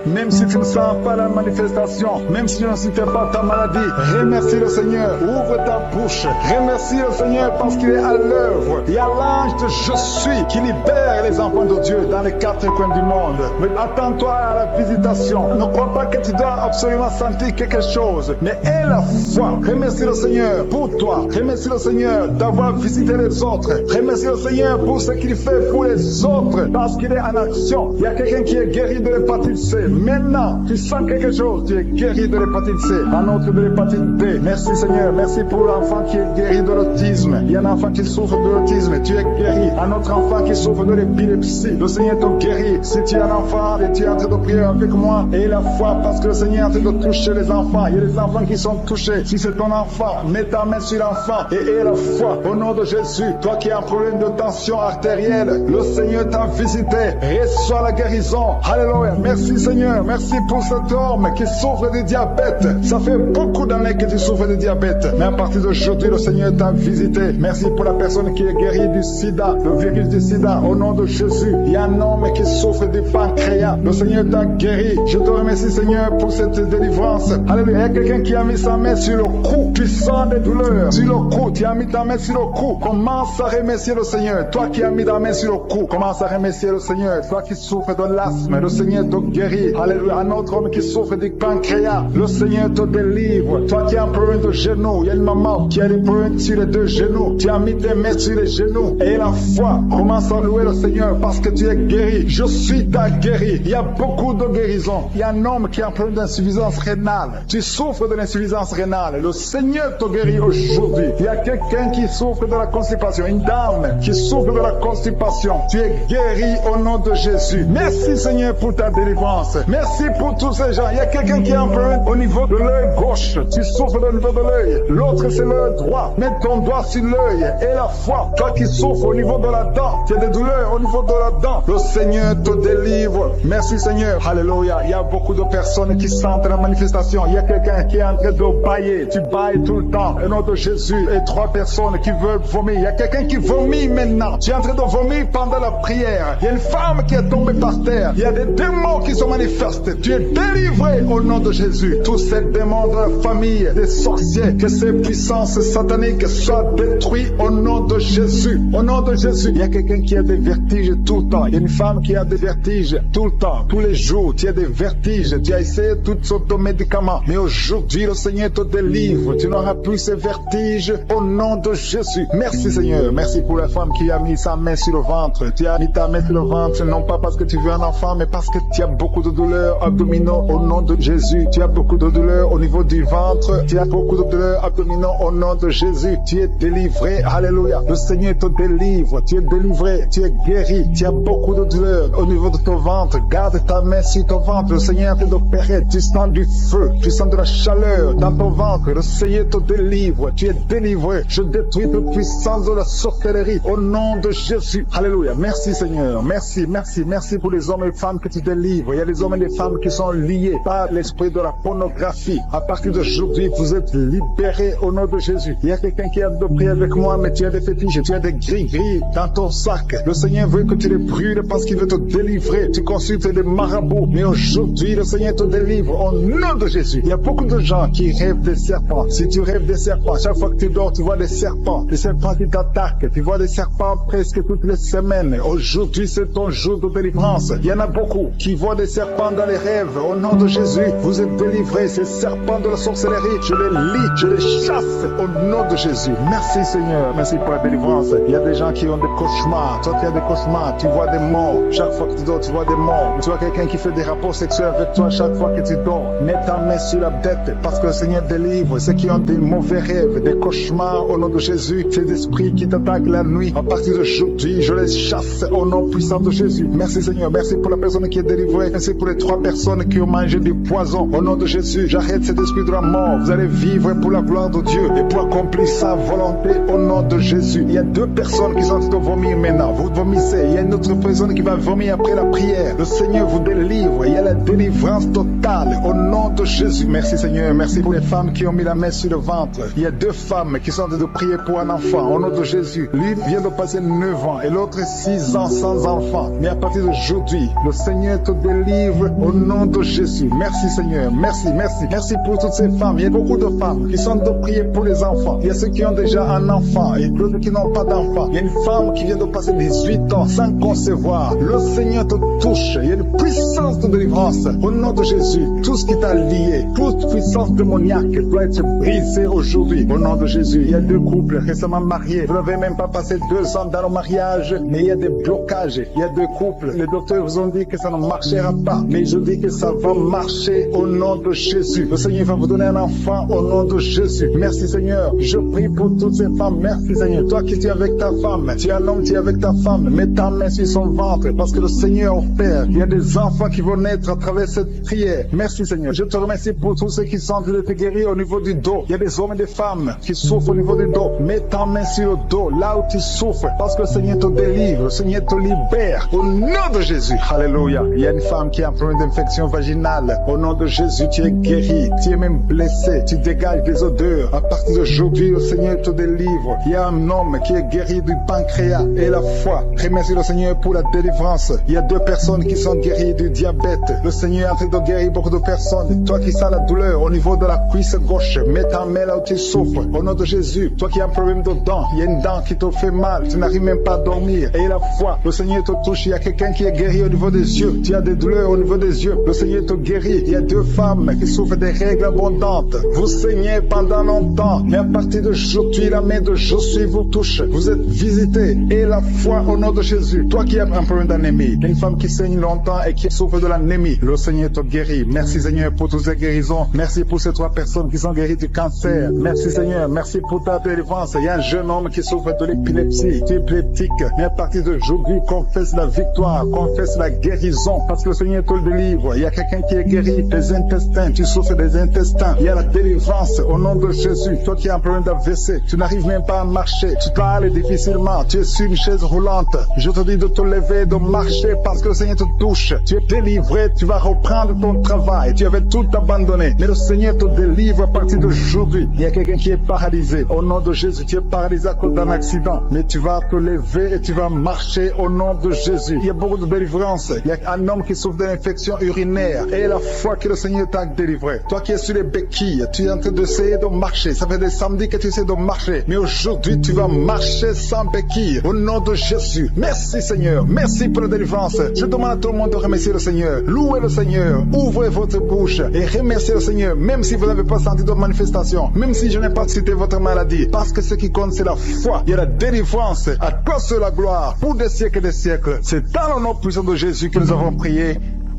[SPEAKER 2] Même si tu ne sens pas la manifestation, même si tu ne sentais pas ta maladie, remercie le Seigneur. Ouvre ta bouche. Remercie le Seigneur parce qu'il est à l'œuvre. Il y a l'ange de Je suis qui libère les enfants de Dieu dans les quatre coins du monde. Mais attends-toi à la visitation. Ne crois pas que tu dois absolument sentir quelque chose, mais aie la foi. Remercie le Seigneur pour toi. Remercie le Seigneur d'avoir visité les autres. Remercie le Seigneur pour ce qu'il fait pour les autres parce qu'il est en action. Il y a quelqu'un qui est guéri de l'hépatite C. Maintenant, tu sens quelque chose, tu es guéri de l'hépatite C. Un autre de l'hépatite B. Merci Seigneur. Merci pour l'enfant qui est guéri de l'autisme. Il y a un enfant qui souffre de l'autisme. Tu es guéri. Un autre enfant qui souffre de l'épilepsie. Le Seigneur te guérit. Si tu es un enfant et tu es en train de prier avec moi, aie la foi parce que le Seigneur est en train de toucher les enfants. Il y a des enfants qui sont touchés. Si c'est ton enfant, mets ta main sur l'enfant et aie la foi au nom de Jésus. Toi qui as un problème de tension artérielle, le Seigneur t'a visité. Reçois la guérison. Alléluia. Merci Seigneur. Merci pour cet homme qui souffre de diabète. Ça fait beaucoup d'années que tu souffres de diabète. Mais à partir d'aujourd'hui, le Seigneur t'a visité. Merci pour la personne qui est guérie du sida, le virus du sida. Au nom de Jésus, il y a un homme qui souffre du pancréas. Le Seigneur t'a guéri. Je te remercie Seigneur pour cette délivrance. Alléluia. Il y a quelqu'un qui a mis sa main sur le cou. Tu sens des douleurs sur le cou. Tu as mis ta main sur le cou. Commence à remercier le Seigneur. Toi qui as mis ta main sur le cou, commence à remercier le Seigneur. Toi qui souffres de l'asthme, le Seigneur te guérit. Alléluia. Un autre homme qui souffre du pancréas, le Seigneur te délivre. Toi qui as un problème de genou, il y a une maman qui a des problèmes sur les deux genoux. Tu as mis tes mains sur les genoux et la foi. Commence à louer le Seigneur parce que tu es guéri. Je suis ta guéri. Il y a beaucoup de guérisons. Il y a un homme qui a un problème d'insuffisance rénale. Tu souffres de l'insuffisance rénale. Le Seigneur te guérit aujourd'hui. Il y a quelqu'un qui souffre de la constipation. Une dame qui souffre de la constipation. Tu es guéri au nom de Jésus. Merci Seigneur pour ta délivrance. Merci pour tous ces gens. Il y a quelqu'un qui a un problème au niveau de l'œil gauche. Tu souffres au niveau de l'œil. L'autre c'est l'œil droit. Mets ton doigt sur l'œil et la foi. Toi qui souffres au niveau de la dent. Tu as des douleurs au niveau de la dent. Le Seigneur te délivre. Merci Seigneur. Alléluia. Il y a beaucoup de personnes qui sentent la manifestation. Il y a quelqu'un qui est en train de bailler. Tu bailles tout le temps. Au nom de Jésus. Et 3 personnes qui veulent vomir. Il y a quelqu'un qui vomit maintenant. Tu es en train de vomir pendant la prière. Il y a une femme qui est tombée par terre. Il y a des démons qui se manifestent. Tu es délivré au nom de Jésus. Tous ces démons de la famille, des sorciers, que ces puissances sataniques soient détruites au nom de Jésus. Au nom de Jésus. Il y a quelqu'un qui a des vertiges tout le temps. Il y a une femme qui a des vertiges tout le temps. Tous les jours, tu as des vertiges. Tu as essayé toutes sortes de médicaments. Mais aujourd'hui, le Seigneur te délivre. Tu n'auras plus ces vertiges au nom de Jésus. Merci Seigneur. Merci pour la femme qui a mis sa main sur le ventre. Tu as mis ta main sur le ventre, non pas parce que tu veux un enfant, mais parce que tu as beaucoup de douleurs abdominaux au nom de Jésus. Tu as beaucoup de douleurs au niveau du ventre. Tu as beaucoup de douleurs abdominaux au nom de Jésus. Tu es délivré. Alléluia. Le Seigneur te délivre. Tu es délivré. Tu es guéri. Tu as beaucoup de douleurs au niveau de ton ventre. Garde ta main sur ton ventre. Le Seigneur est en train d'opérer. Tu sens du feu. Tu sens de la chaleur dans ton ventre. Le Seigneur te délivre. Tu es délivré. Je détruis toute puissance de la sorcellerie au nom de Jésus. Alléluia. Merci Seigneur. Merci, merci, merci pour les hommes et les femmes que tu délivres. Il y a des hommes et des femmes qui sont liés par l'esprit de la pornographie. À partir d'aujourd'hui, vous êtes libérés au nom de Jésus. Il y a quelqu'un qui a de prier avec moi, mais tu as des fétiches, tu as des gris-gris dans ton sac. Le Seigneur veut que tu les brûles parce qu'il veut te délivrer. Tu consultes des marabouts, mais aujourd'hui, le Seigneur te délivre au nom de Jésus. Il y a beaucoup de gens qui rêvent des serpents. Si tu rêves des serpents, chaque fois que tu dors, tu vois des serpents qui t'attaquent. Tu vois des serpents presque toutes les semaines. Aujourd'hui, c'est ton jour de délivrance. Il y en a beaucoup qui voient des serpents dans les rêves. Au nom de Jésus, vous êtes délivrés. Ces serpents de la sorcellerie, je les lis, je les chasse au nom de Jésus. Merci Seigneur. Merci pour la délivrance. Il y a des gens qui ont des cauchemars. Toi qui as des cauchemars, tu vois des morts. Chaque fois que tu dors, tu vois des morts. Tu vois quelqu'un qui fait des rapports sexuels avec toi chaque fois que tu dors. Mets ta main sur la tête parce que le Seigneur délivre ceux qui ont des mauvais rêves, des cauchemars au nom de Jésus. Ces esprits qui t'attaquent la nuit, à partir d'aujourd'hui, je les chasse au nom puissant de Jésus. Merci Seigneur, merci pour la personne qui est délivrée. Merci pour les 3 personnes qui ont mangé du poison. Au nom de Jésus, j'arrête cet esprit de la mort. Vous allez vivre pour la gloire de Dieu et pour accomplir sa volonté au nom de Jésus. Il y a 2 personnes qui sont en train de vomir maintenant. Vous vomissez. Il y a une autre personne qui va vomir après la prière. Le Seigneur vous délivre. Il y a la délivrance totale au nom de Jésus. Merci Seigneur. Merci pour les femmes qui ont mis la main sur le ventre. Il y a 2 femmes qui sont en train de prier pour un enfant au nom de Jésus. L'une vient de passer 9 ans et l'autre 6 ans sans enfant. Mais à partir d'aujourd'hui, le Seigneur te délivre au nom de Jésus. Merci Seigneur. Merci, merci. Merci pour toutes ces femmes. Il y a beaucoup de femmes qui sont en train de prier pour les enfants. Il y a ceux qui ont déjà un enfant et d'autres qui n'ont pas d'enfant. Il y a une femme qui vient de passer 18 ans sans concevoir. Le Seigneur te touche. Il y a une puissance de délivrance au nom de Jésus. Tout ce qui t'a lié, toute puissance démoniaque doit être brisée aujourd'hui au nom de Jésus. Il y a 2 couples récemment mariés. Vous n'avez même pas passé 2 ans dans le mariage, mais il y a des blocages. Il y a 2 couples. Les docteurs vous ont dit que ça ne marchera pas, mais je dis que ça va marcher au nom de Jésus. Le Seigneur va vous donner un enfant au nom de Jésus. Merci Seigneur. Je prie pour toutes ces femmes. Merci Seigneur. Toi qui es avec ta femme, tu es un homme, tu es avec ta femme. Mets ta main sur son ventre parce que le Seigneur a offert. Il y a des enfants qui vont naître à travers cette prière. Merci Seigneur. Je te remercie pour tous ceux qui sont en train de te guérir au niveau du dos. Il y a des hommes et des femmes qui souffrent au niveau du dos. Mets ta main sur le dos, là où tu souffres, parce que le Seigneur te délivre, le Seigneur te libère. Au nom de Jésus. Alléluia. Il y a une femme qui a un problème d'infection vaginale. Au nom de Jésus, tu es guéri. Tu es même blessé. Tu dégages des odeurs. À partir d'aujourd'hui, le Seigneur te délivre. Il y a un homme qui est guéri du pancréas et la foi. Remercie le Seigneur pour la délivrance. Il y a 2 personnes qui sont guéries du diabète. Le Seigneur est en train de guérir beaucoup de personnes. Toi qui sens la douleur au niveau de la cuisse gauche, mets ta main là où tu souffres. Au nom de Jésus, toi qui as un problème de dents, il y a une dent qui te fait mal, tu n'arrives même pas à dormir. Et la foi, le Seigneur te touche. Il y a quelqu'un qui est guéri au niveau des yeux. Tu as des douleurs au niveau des yeux. Le Seigneur te guérit. Il y a 2 femmes qui souffrent des règles abondantes. Vous saignez pendant longtemps, mais à partir d'aujourd'hui, la main de Jésus vous touche. Vous êtes visité. Et la foi au nom de Jésus. Toi qui as un problème d'anémie, une femme qui saigne longtemps et qui souffre de l'anémie, le Seigneur te guérit. Merci Seigneur pour toutes ces guérisons. Merci pour ces 3 personnes qui sont guéries du cancer. Merci Seigneur. Merci pour ta délivrance. Il y a un jeune homme qui souffre de l'épilepsie. Tu es épileptique. Mais à partir d'aujourd'hui, confesse la victoire, confesse la guérison, parce que le Seigneur te le délivre. Il y a quelqu'un qui est guéri des intestins. Tu souffres des intestins. Il y a la délivrance au nom de Jésus. Toi qui as un problème d'AVC, tu n'arrives même pas à marcher. Tu parles difficilement. Tu es sur une chaise roulante. Je te dis de te lever, de marcher, parce que le Seigneur te touche. Tu es délivré. Tu vas reprendre ton travail. Tu avais tout abandonné. Mais le Seigneur te délivre à partir d'aujourd'hui. Il y a quelqu'un qui est paralysé. Au nom de Jésus, tu es paralysé à cause d'un accident. Mais tu vas te lever et tu vas marcher au nom de Jésus. Il y a beaucoup de délivrance. Il y a un homme qui souffre d'une infection urinaire. Et la foi que le Seigneur t'a délivré. Toi qui es sur les béquilles, tu es en train d'essayer de marcher. Ça fait des samedis que tu essaies de marcher. Mais aujourd'hui, tu vas marcher sans béquilles. Au nom de Jésus. Merci Seigneur. Merci pour la délivrance. Je demande à tout le monde de remercier le Seigneur. Louez le Seigneur. Ouvrez votre bouche et remerciez le Seigneur. Même si vous n'avez pas senti de manifestation. Même si je n'ai pas cité votre maladie. Parce que ce qui compte, c'est la foi. Il y a la délivrance. À toi seul la gloire. Pour des siècles et des siècles. C'est dans le nom puissant de Jésus que nous avons prié.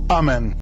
[SPEAKER 2] Amen.